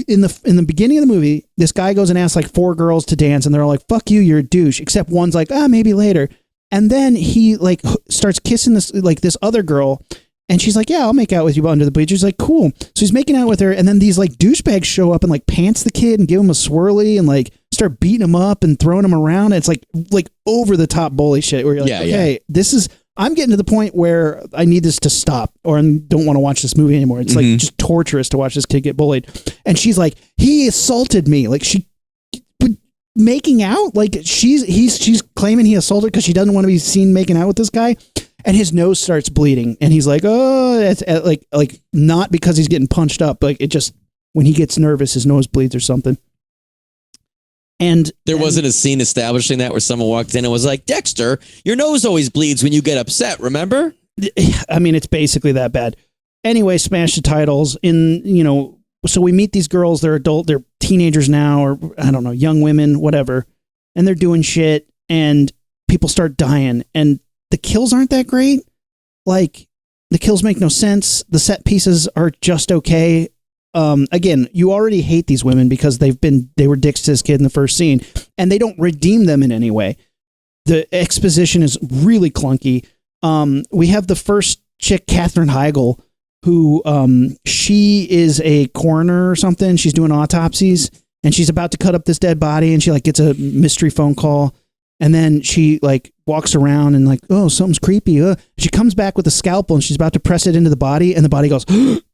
in the beginning of the movie, this guy goes and asks like 4 girls to dance, and they're all like, "Fuck you, you're a douche." Except one's like, maybe later. And then he like starts kissing this other girl, and she's like, "Yeah, I'll make out with you under the bleachers." Like, cool. So he's making out with her, and then these like douchebags show up and like pants the kid and give him a swirly and like start beating him up and throwing him around. And it's like over the top bully shit where you're like, okay, this is. I'm getting to the point where I need this to stop, or I don't want to watch this movie anymore. It's like just torturous to watch this kid get bullied. And she's like, he assaulted me. Like she. Making out, like she's claiming he assaulted because she doesn't want to be seen making out with this guy, and his nose starts bleeding, and he's like, oh, it's like not because he's getting punched up, like it just when he gets nervous, his nose bleeds or something. And there wasn't a scene establishing that where someone walked in and was like, Dexter, your nose always bleeds when you get upset, remember? I mean, it's basically that bad. Anyway, smash the titles so we meet these girls, they're adult, they're teenagers now, or I don't know, young women, whatever. And they're doing shit and people start dying and the kills aren't that great. Like the kills make no sense. The set pieces are just okay. Again, you already hate these women because they were dicks to this kid in the first scene and they don't redeem them in any way. The exposition is really clunky. We have the first chick, Katherine Heigl, who she is a coroner or something. She's doing autopsies and she's about to cut up this dead body and she like gets a mystery phone call and then she like walks around and like, oh, something's creepy. She comes back with a scalpel and she's about to press it into the body and the body goes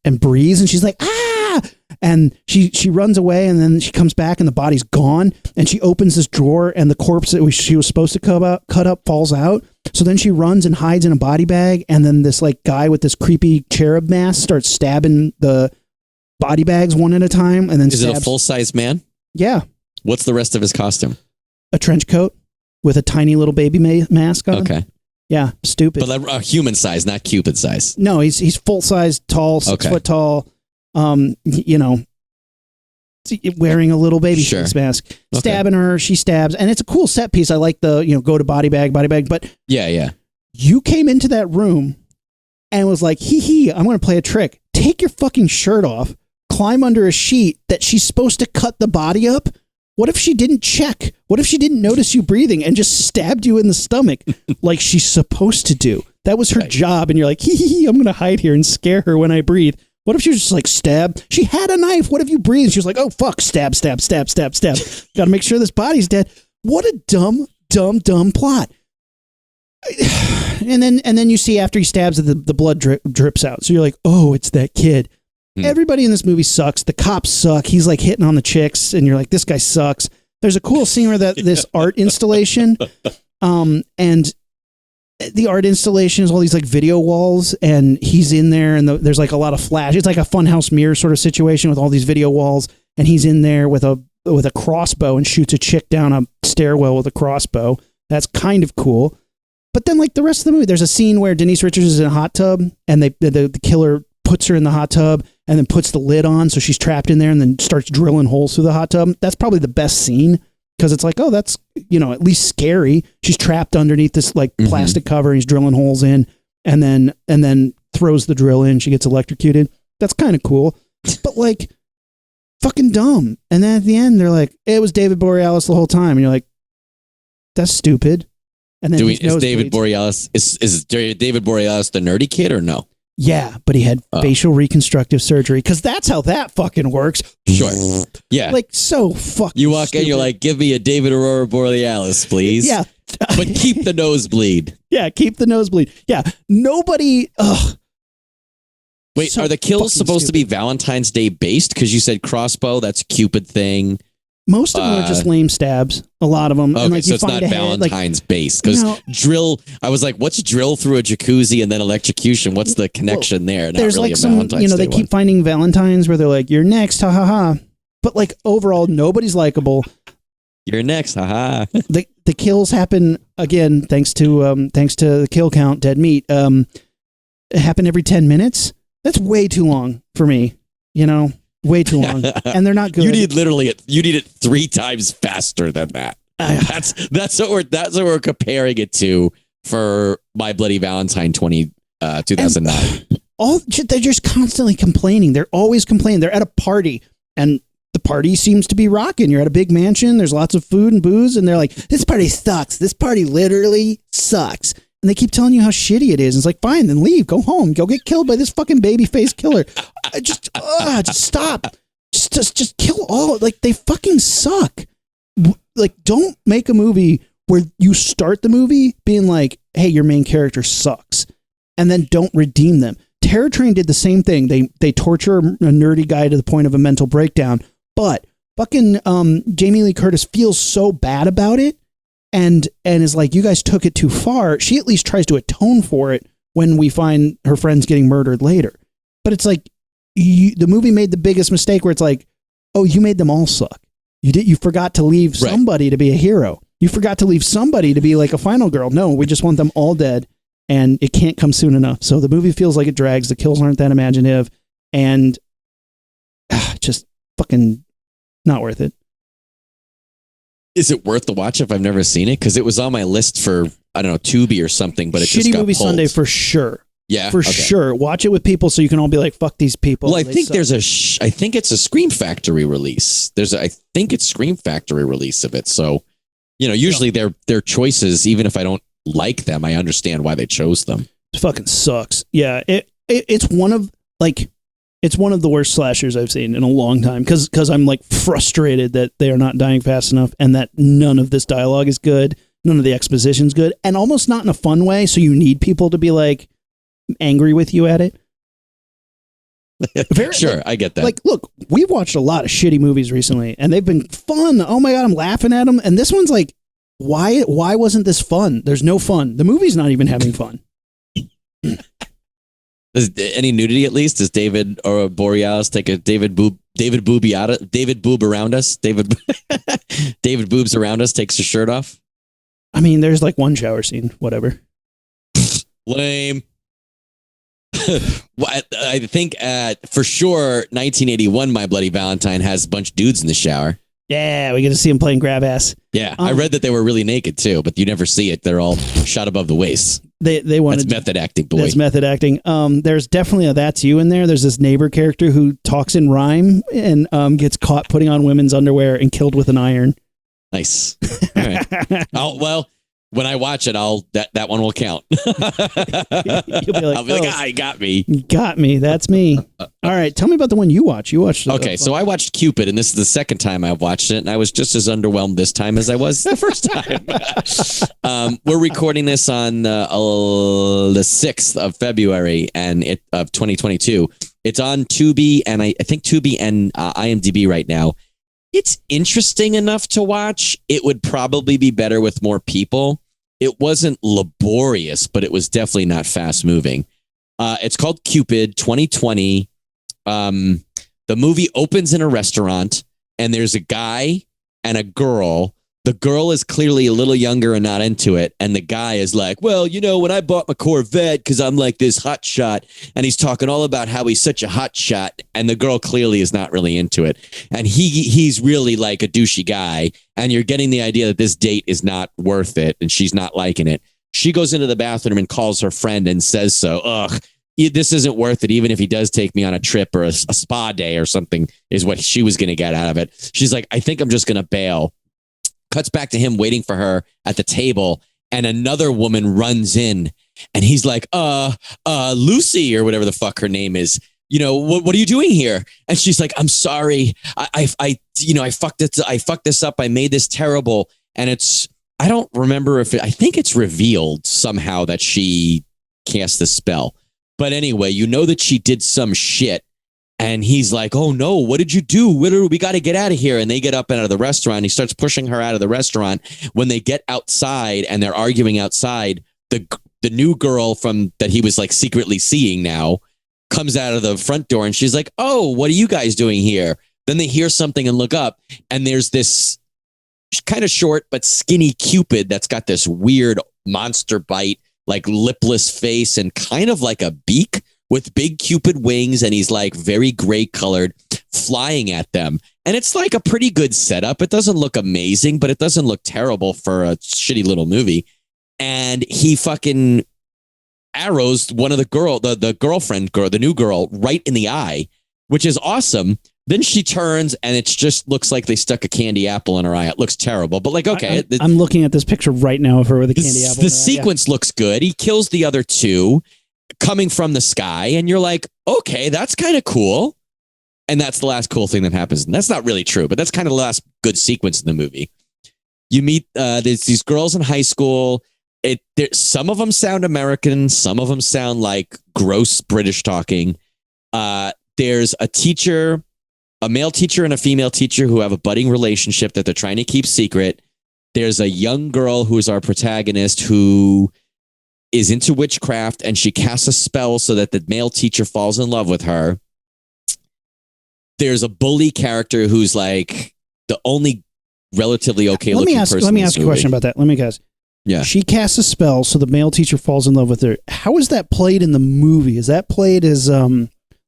and breathes and she's like, ah! And she runs away and then she comes back and the body's gone and she opens this drawer and the corpse that she was supposed to cut up falls out. So then she runs and hides in a body bag and then this like guy with this creepy cherub mask starts stabbing the body bags one at a time and then Is it a full-size man? Yeah. What's the rest of his costume? A trench coat with a tiny little baby mask on. Okay. Yeah, stupid. But like human size, not Cupid size. No, he's full-size, tall, 6 foot tall. Wearing a little baby face mask, stabbing her, she stabs, and it's a cool set piece. I like the, go to body bag, but yeah. You came into that room and was like, I'm going to play a trick. Take your fucking shirt off, climb under a sheet that she's supposed to cut the body up. What if she didn't check? What if she didn't notice you breathing and just stabbed you in the stomach like she's supposed to do? That was her job. And you're like, I'm going to hide here and scare her when I breathe. What if she was just like, stab? She had a knife. What if you breathe? She was like, oh, fuck, stab. Got to make sure this body's dead. What a dumb plot. And then you see after he stabs it, the blood drips out. So you're like, oh, it's that kid. Everybody in this movie sucks. The cops suck. He's like hitting on the chicks. And you're like, this guy sucks. There's a cool scene where this art installation, and the art installation is all these like video walls and he's in there and there's like a lot of flash. It's like a funhouse mirror sort of situation with all these video walls and he's in there with a crossbow and shoots a chick down a stairwell with a crossbow. That's kind of cool. But then like the rest of the movie, there's a scene where Denise Richards is in a hot tub and the killer puts her in the hot tub and then puts the lid on so she's trapped in there and then starts drilling holes through the hot tub. That's probably the best scene. Because it's like, oh, that's, at least scary. She's trapped underneath this like plastic cover. He's drilling holes in and then throws the drill in. She gets electrocuted. That's kind of cool. But like fucking dumb. And then at the end, they're like, it was David Borealis the whole time. And you're like, that's stupid. And then is David Borealis the nerdy kid or no? Yeah, but he had facial reconstructive surgery because that's how that fucking works. Sure. Yeah. Like so fucking You walk stupid. in, you're like, give me a David Aurora Borealis, please. Yeah. But keep the nosebleed. Yeah, keep the nosebleed. Yeah. Nobody Wait, So are the kills fucking supposed to be Valentine's Day based? Because you said crossbow, that's a Cupid thing. most of them are just lame stabs. A lot of them. Okay, And like so you it's not find a head, Valentine's based. Because No. drill, I was like, what's drill through a jacuzzi and then electrocution? What's the connection there? Not there's really like a some, Valentine's they Day keep one. finding Valentines where they're like, you're next, ha ha ha. But like overall, nobody's likable. You're next, haha. The kills happen again thanks to the kill count, dead meat. It happen every 10 minutes. That's way too long for me. Way too long, and they're not good. You need it 3 times faster than that. That's what we're comparing it to for My Bloody Valentine 2009. They're just constantly complaining. They're always complaining. They're at a party, and the party seems to be rocking. You're at a big mansion. There's lots of food and booze, and they're like, "This party sucks. This party literally sucks." And they keep telling you how shitty it is. It's like, fine, then leave. Go home. Go get killed by this fucking baby-faced killer. Just stop. Just kill all. Like, they fucking suck. Like, don't make a movie where you start the movie being like, hey, your main character sucks, and then don't redeem them. Terror Train did the same thing. They torture a nerdy guy to the point of a mental breakdown, but fucking Jamie Lee Curtis feels so bad about it and is like, you guys took it too far. She at least tries to atone for it when we find her friends getting murdered later. But it's like, the movie made the biggest mistake where it's like, oh, you made them all suck. You forgot to leave somebody to be a hero. You forgot to leave somebody to be like a final girl. No, we just want them all dead, and it can't come soon enough. So the movie feels like it drags. The kills aren't that imaginative, and just fucking not worth it. Is it worth the watch if I've never seen it? Because it was on my list for, I don't know, Tubi or something, but it just Shitty got movie pulled. Sunday for sure. Yeah, for okay. sure. Watch it with people so you can all be like, "Fuck these people." Well, I They think suck. there's I think it's a Scream Factory release. I think it's Scream Factory release of it. So, usually their choices, even if I don't like them, I understand why they chose them. It fucking sucks. Yeah, it's one of the worst slashers I've seen in a long time because I'm like frustrated that they are not dying fast enough and that none of this dialogue is good, none of the exposition's good, and almost not in a fun way. So you need people to be like angry with you at it. Sure, I get that. Like, look, we've watched a lot of shitty movies recently, and they've been fun. Oh my god, I'm laughing at them. And this one's like, why wasn't this fun? There's no fun. The movie's not even having fun. Any nudity at least? Does David or Borealis take a David Boob around us? David Boobs around us takes his shirt off? I mean, there's like one shower scene, whatever. Lame. Well, I think for sure 1981 My Bloody Valentine has a bunch of dudes in the shower. Yeah, we get to see him playing grab ass. Yeah, I read that they were really naked too, but you never see it. They're all shot above the waist. They wanted That's method acting, boy. That's method acting. There's definitely a That's You in there. There's this neighbor character who talks in rhyme and gets caught putting on women's underwear and killed with an iron. Nice. All right. Well, when I watch it, that one will count. You'll be like, I'll be like, he got me. You got me. That's me. All right. Tell me about the one you watch. You watched. Okay, so I watched Cupid, and this is the second time I've watched it, and I was just as underwhelmed this time as I was the first time. We're recording this on the 6th of February of 2022. It's on Tubi, and I think Tubi and IMDb right now. It's interesting enough to watch. It would probably be better with more people. It wasn't laborious, but it was definitely not fast moving. It's called Cupid 2020. The movie opens in a restaurant and there's a guy and a girl. The girl is clearly a little younger and not into it. And the guy is like, well, when I bought my Corvette because I'm like this hot shot. And he's talking all about how he's such a hot shot. And the girl clearly is not really into it. And he's really like a douchey guy. And you're getting the idea that this date is not worth it. And she's not liking it. She goes into the bathroom and calls her friend and says so. Ugh, this isn't worth it. Even if he does take me on a trip or a spa day or something is what she was going to get out of it. She's like, I think I'm just going to bail. Cuts back to him waiting for her at the table, and another woman runs in And he's like, Lucy, or whatever the fuck her name is. What are you doing here? And she's like, I'm sorry. I fucked it. I fucked this up. I made this terrible. And I don't remember I think it's revealed somehow that she cast the spell. But anyway, that she did some shit. And he's like, oh no, what did you do? We got to get out of here. And they get up and out of the restaurant. He starts pushing her out of the restaurant. When they get outside and they're arguing outside, the new girl that he was like secretly seeing now comes out of the front door and she's like, oh, what are you guys doing here? Then they hear something and look up, and there's this kind of short but skinny Cupid that's got this weird monster bite, like lipless face and kind of like a beak with big Cupid wings, and he's like very gray colored, flying at them. And it's like a pretty good setup. It doesn't look amazing, but it doesn't look terrible for a shitty little movie. And he fucking arrows one of the girlfriend girl, the new girl, right in the eye, which is awesome. Then she turns and it just looks like they stuck a candy apple in her eye. It looks terrible, but like, okay. I'm looking at this picture right now of her with a candy apple. The sequence looks good. He kills the other two coming from the sky, and you're like, okay, that's kind of cool. And that's the last cool thing that happens. And that's not really true, but that's kind of the last good sequence in the movie. You meet there's these girls in high school. Some of them sound American. Some of them sound like gross British talking. There's a male teacher and a female teacher who have a budding relationship that they're trying to keep secret. There's a young girl who is our protagonist who is into witchcraft, and she casts a spell so that the male teacher falls in love with her. There's a bully character who's like the only relatively okay looking person. Let me ask you a question about that. Let me guess. Yeah. She casts a spell so the male teacher falls in love with her. How is that played in the movie? Is that played as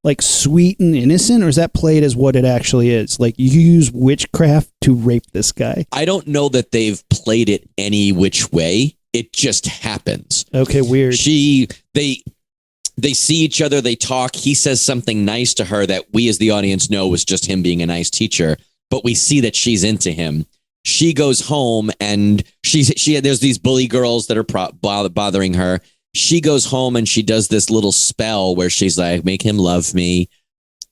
like sweet and innocent, or is that played as what it actually is? Like, you use witchcraft to rape this guy? I don't know that they've played it any which way. It just happens. Okay, weird. They see each other, they talk. He says something nice to her that we as the audience know was just him being a nice teacher, but we see that she's into him. She goes home and there's these bully girls that are bothering her. She goes home and she does this little spell where she's like, make him love me.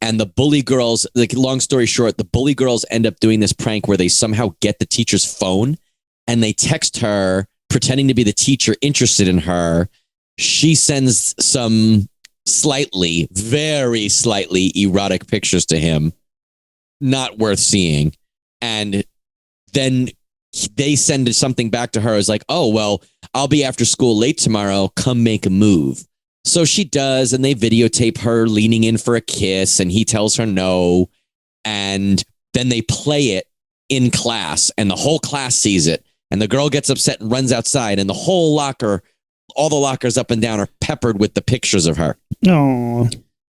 And the bully girls, like, long story short, the bully girls end up doing this prank where they somehow get the teacher's phone and they text her pretending to be the teacher interested in her. She sends some very slightly erotic pictures to him. Not worth seeing. And then they send something back to her as like, oh, well, I'll be after school late tomorrow. Come make a move. So she does, and they videotape her leaning in for a kiss, and he tells her no. And then they play it in class, and the whole class sees it. And the girl gets upset and runs outside, and the whole locker, all the lockers up and down are peppered with the pictures of her. Oh.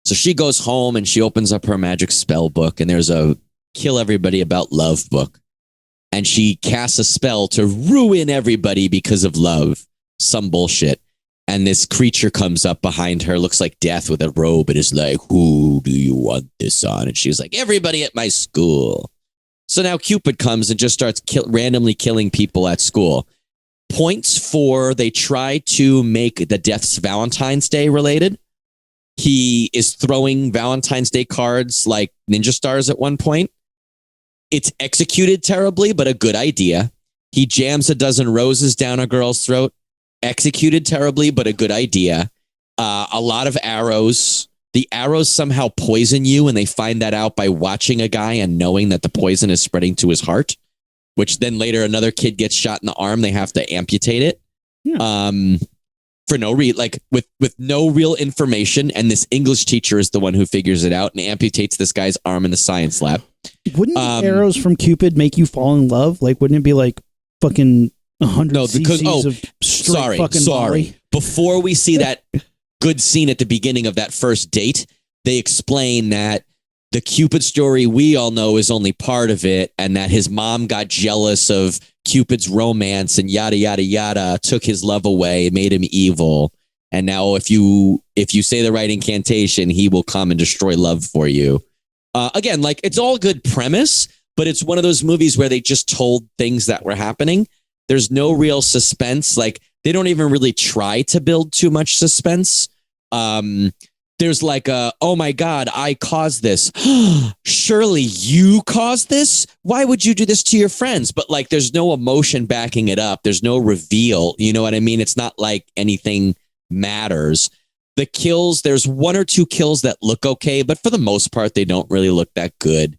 So she goes home and she opens up her magic spell book, and there's a kill everybody about love book. And she casts a spell to ruin everybody because of love. Some bullshit. And this creature comes up behind her, looks like death with a robe, and is like, who do you want this on? And she's like, everybody at my school. So now Cupid comes and just starts randomly killing people at school. Points for they try to make the deaths Valentine's Day related. He is throwing Valentine's Day cards like ninja stars at one point. It's executed terribly, but a good idea. He jams a dozen roses down a girl's throat. Executed terribly, but a good idea. A lot of arrows. The arrows somehow poison you, and they find that out by watching a guy and knowing that the poison is spreading to his heart, which then later another kid gets shot in the arm. They have to amputate it. Yeah. For no reason, like with no real information. And this English teacher is the one who figures it out and amputates this guy's arm in the science lab. Wouldn't the arrows from Cupid make you fall in love? Like, wouldn't it be like fucking 100 cc's of straight fucking Molly? Before we see that good scene at the beginning of that first date, they explain that the Cupid story we all know is only part of it, and that his mom got jealous of Cupid's romance and yada, yada, yada, took his love away, made him evil. And now if you say the right incantation, he will come and destroy love for you. Again, like, it's all good premise, but it's one of those movies where they just told things that were happening. There's no real suspense. Like, they don't even really try to build too much suspense. There's like oh my God, I caused this. Surely you caused this? Why would you do this to your friends? But like, there's no emotion backing it up. There's no reveal. You know what I mean? It's not like anything matters. The kills, there's 1 or 2 kills that look okay, but for the most part, they don't really look that good.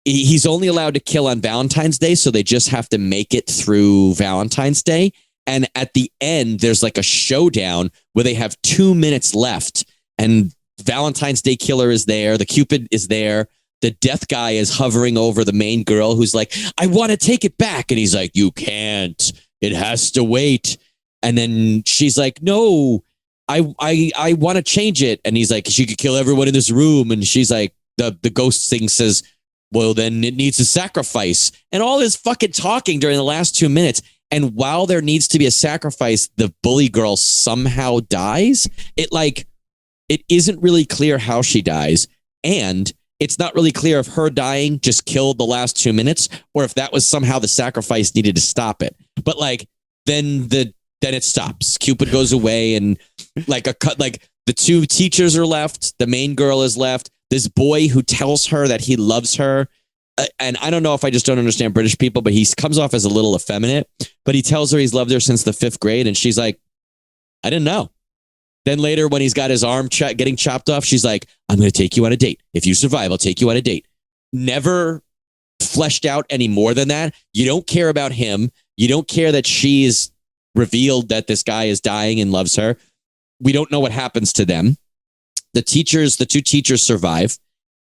He's only allowed to kill on Valentine's Day, so they just have to make it through Valentine's Day. And at the end, there's like a showdown where they have 2 minutes left. And Valentine's Day killer is there. The Cupid is there. The death guy is hovering over the main girl who's like, I want to take it back. And he's like, you can't. It has to wait. And then she's like, no, I want to change it. And he's like, she could kill everyone in this room. And she's like, the ghost thing says, well, then it needs a sacrifice. And all this fucking talking during the last 2 minutes. And while there needs to be a sacrifice, the bully girl somehow dies. It isn't really clear how she dies. And it's not really clear if her dying just killed the last 2 minutes or if that was somehow the sacrifice needed to stop it. But like, then it stops. Cupid goes away and the 2 teachers are left. The main girl is left. This boy who tells her that he loves her. And I don't know if I just don't understand British people, but he comes off as a little effeminate, but he tells her he's loved her since the 5th grade. And she's like, I didn't know. Then later when he's got his arm getting chopped off, she's like, I'm going to take you on a date. If you survive, I'll take you on a date. Never fleshed out any more than that. You don't care about him. You don't care that she's revealed that this guy is dying and loves her. We don't know what happens to them. The 2 teachers survive.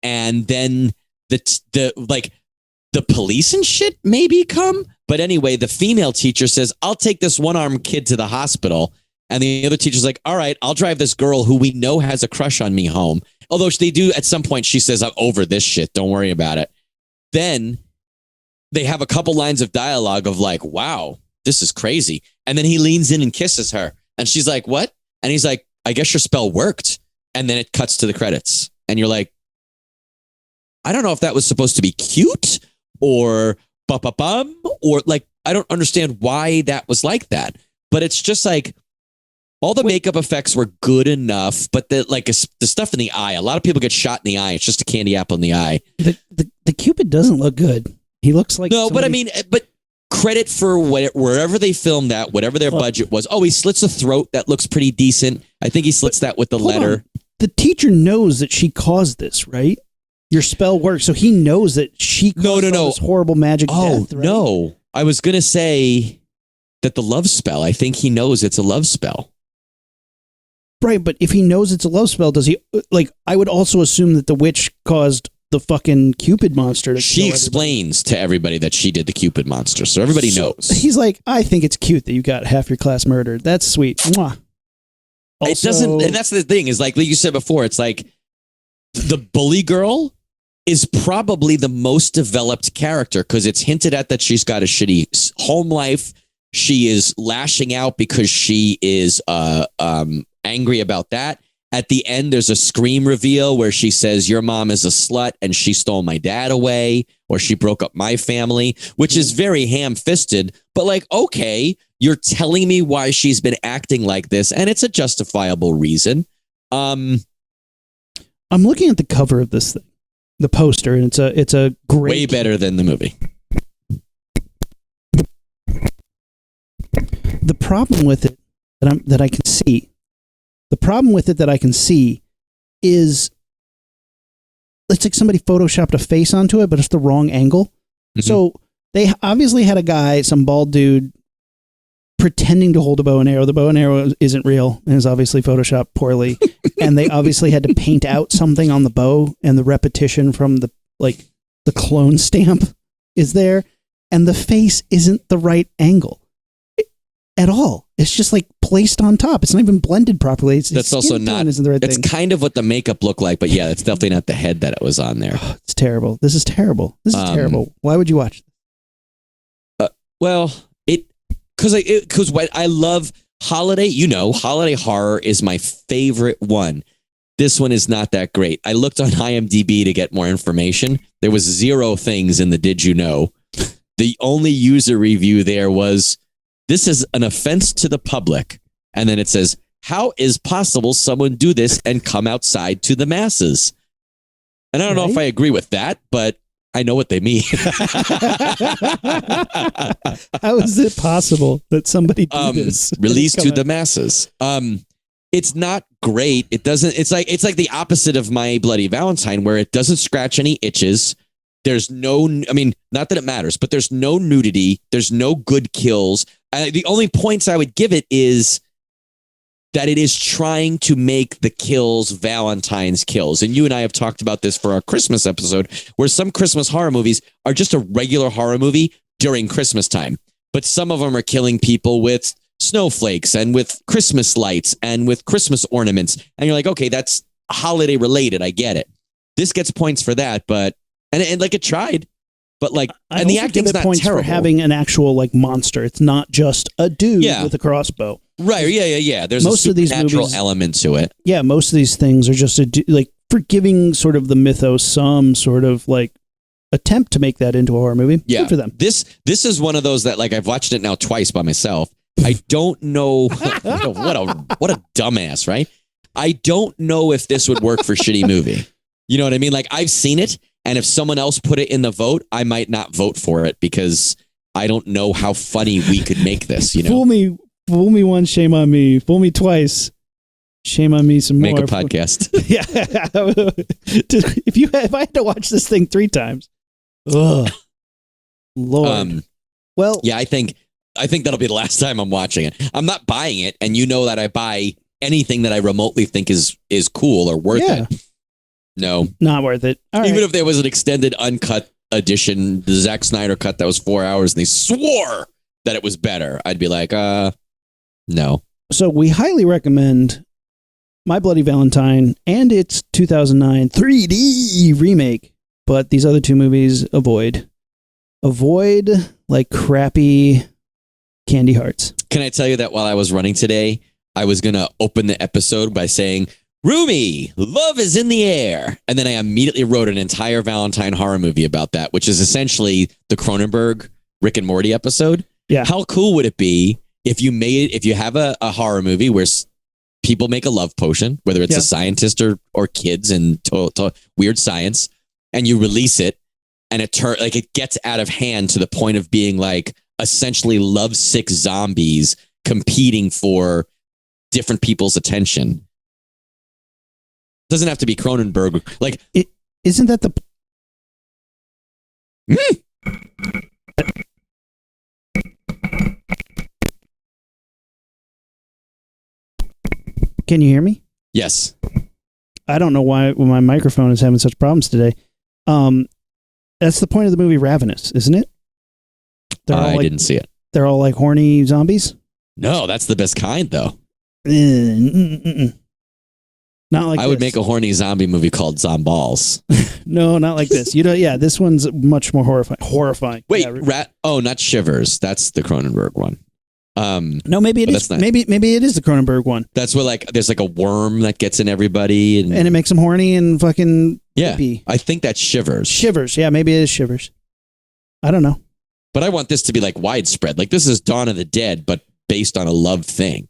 And then the police and shit maybe come. But anyway, the female teacher says, I'll take this one-armed kid to the hospital. And the other teacher's like, all right, I'll drive this girl who we know has a crush on me home. Although they do at some point, she says, I'm over this shit. Don't worry about it. Then they have a couple lines of dialogue of like, wow, this is crazy. And then he leans in and kisses her. And she's like, what? And he's like, I guess your spell worked. And then it cuts to the credits. And you're like, I don't know if that was supposed to be cute or ba-ba-bum or like, I don't understand why that was like that. But it's just like all the makeup effects were good enough, but the stuff in the eye, a lot of people get shot in the eye. It's just a candy apple in the eye. The Cupid doesn't look good. He looks like no, but I mean, but credit for wherever they filmed that, whatever their budget was. Oh, he slits a throat that looks pretty decent. I think he slits that with the letter. On. The teacher knows that she caused this, right? Your spell works, so he knows that she caused this horrible magic death, right? No. I was going to say that the love spell, I think he knows it's a love spell. Right, but if he knows it's a love spell, does he, like, I would also assume that the witch caused the fucking Cupid monster to She explains to everybody that she did the Cupid monster, so everybody knows. He's like, I think it's cute that you got half your class murdered. That's sweet. Mwah. Also, it doesn't, and that's the thing, is like you said before, it's like the bully girl is probably the most developed character because it's hinted at that she's got a shitty home life. She is lashing out because she is angry about that. At the end, there's a scream reveal where she says, your mom is a slut and she stole my dad away, or she broke up my family, which is very ham-fisted. But like, okay, you're telling me why she's been acting like this, and it's a justifiable reason. I'm looking at the cover of this thing, the poster, and it's a great, way better than the movie. The problem with it that I can see. The problem with it that I can see is it's like somebody photoshopped a face onto it, but it's the wrong angle. Mm-hmm. So they obviously had a guy, some bald dude, pretending to hold a bow and arrow. The bow and arrow isn't real and is obviously photoshopped poorly. And they obviously had to paint out something on the bow, and the repetition from the clone stamp is there, and the face isn't the right angle at all. It's just like placed on top. It's not even blended properly. That's also not. Isn't the right that's thing. Kind of what the makeup looked like, but yeah, it's definitely not the head that it was on there. Oh, it's terrible. This is terrible. This is terrible. Why would you watch this? Well, because I love holiday. You know, holiday horror is my favorite one. This one is not that great. I looked on IMDb to get more information. There was 0 things in the Did You Know. The only user review there was, this is an offense to the public. And then it says, how is possible someone do this and come outside to the masses? And I don't know if I agree with that, but I know what they mean. How is it possible that somebody do this? Released to the masses. It's not great. It doesn't. It's like the opposite of My Bloody Valentine, where it doesn't scratch any itches. There's no. I mean, not that it matters, but there's no nudity. There's no good kills. The only points I would give it is that it is trying to make the kills Valentine's kills. And you and I have talked about this for our Christmas episode, where some Christmas horror movies are just a regular horror movie during Christmas time. But some of them are killing people with snowflakes and with Christmas lights and with Christmas ornaments. And you're like, okay, that's holiday related. I get it. This gets points for that, but, and like it tried, but like, and the acting's not points terrible. For having an actual like monster. It's not just a dude with a crossbow. Right. Yeah. There's most a of these supernatural movies, element to it. Yeah. Most of these things are just like for giving sort of the mythos some sort of like attempt to make that into a horror movie. Yeah. Good for them. This is one of those that like I've watched it now twice by myself. I don't know what a dumbass, right? I don't know if this would work for shitty movie. You know what I mean? Like I've seen it, and if someone else put it in the vote, I might not vote for it because I don't know how funny we could make this, you know. Fool me once, shame on me. Fool me twice, shame on me some more. Make a podcast. Yeah. If I had to watch this thing 3 times. Ugh. Lord. Well, yeah, I think that'll be the last time I'm watching it. I'm not buying it, and you know that I buy anything that I remotely think is cool or worth it. No. Not worth it. Even if there was an extended uncut edition, the Zack Snyder cut that was 4 hours, and they swore that it was better, I'd be like, no. So we highly recommend My Bloody Valentine and its 2009 3D remake, but these other 2 movies, avoid like crappy candy hearts. Can I tell you that while I was running today, I was going to open the episode by saying, Rumi, love is in the air. And then I immediately wrote an entire Valentine horror movie about that, which is essentially the Cronenberg Rick and Morty episode. Yeah. How cool would it be if you have a horror movie where people make a love potion, whether it's a scientist or kids and weird science, and you release it, and it gets out of hand to the point of being like essentially lovesick zombies competing for different people's attention. Doesn't have to be Cronenberg. Like, isn't that the? Can you hear me? Yes. I don't know why my microphone is having such problems today. That's the point of the movie Ravenous, isn't it? I didn't see it. They're all like horny zombies? No, that's the best kind, though. Not like I would make a horny zombie movie called Zomballs. No, not like this. Yeah, this one's much more horrifying. Wait, yeah. not Shivers. That's the Cronenberg one. No, maybe it is. Maybe it is the Cronenberg one. That's where like there's like a worm that gets in everybody, and it makes them horny and fucking creepy. I think that's Shivers. Shivers, yeah, maybe it is Shivers. I don't know. But I want this to be like widespread. Like this is Dawn of the Dead, but based on a love thing.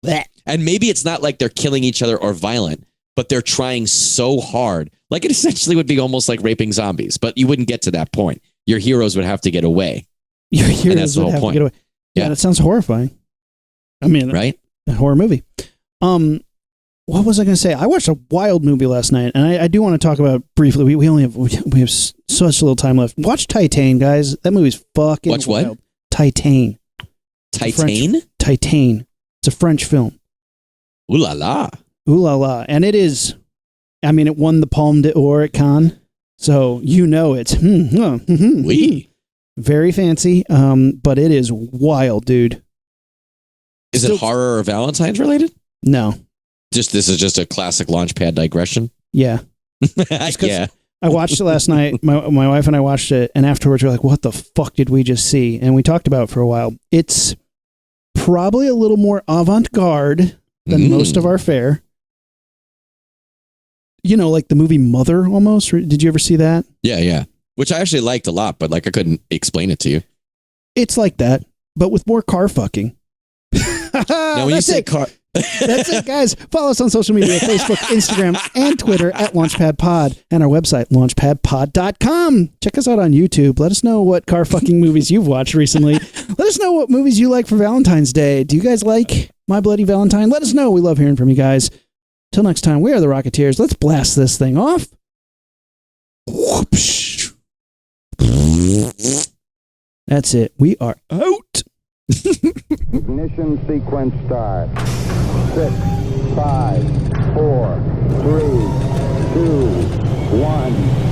Blech. And maybe it's not like they're killing each other or violent, but they're trying so hard. Like it essentially would be almost like raping zombies, but you wouldn't get to that point. Your heroes would have to get away. Your heroes would have to get away. Yeah, that sounds horrifying. I mean, right? A horror movie. What was I going to say? I watched a wild movie last night, and I do want to talk about it briefly. We have such little time left. Watch Titan, guys. That movie's fucking Watch wild. What? Titan. Titan? Titan. It's a French film. Ooh la la. Ooh la la. And it is, I mean, it won the Palme d'Or at Cannes, so you know it's very fancy, but it is wild, dude. Is it horror or Valentine's related? No. This is just a classic Launchpad digression? Yeah. Yeah. I watched it last night. My wife and I watched it, and afterwards we're like, what the fuck did we just see? And we talked about it for a while. It's probably a little more avant-garde than most of our fare. You know, like the movie Mother almost. Did you ever see that? Yeah. Which I actually liked a lot, but like I couldn't explain it to you. It's like that. but with more car fucking. Now, when you say car, That's it, guys. Follow us on social media, Facebook, Instagram, and Twitter at LaunchpadPod, and our website, launchpadpod.com. Check us out on YouTube. Let us know what car fucking movies you've watched recently. Let us know what movies you like for Valentine's Day. Do you guys like My Bloody Valentine? Let us know. We love hearing from you guys. Till next time, we are the Rocketeers. Let's blast this thing off. Whoopsh. That's it. We are out. Ignition sequence start. 6, 5, 4, 3, 2, 1.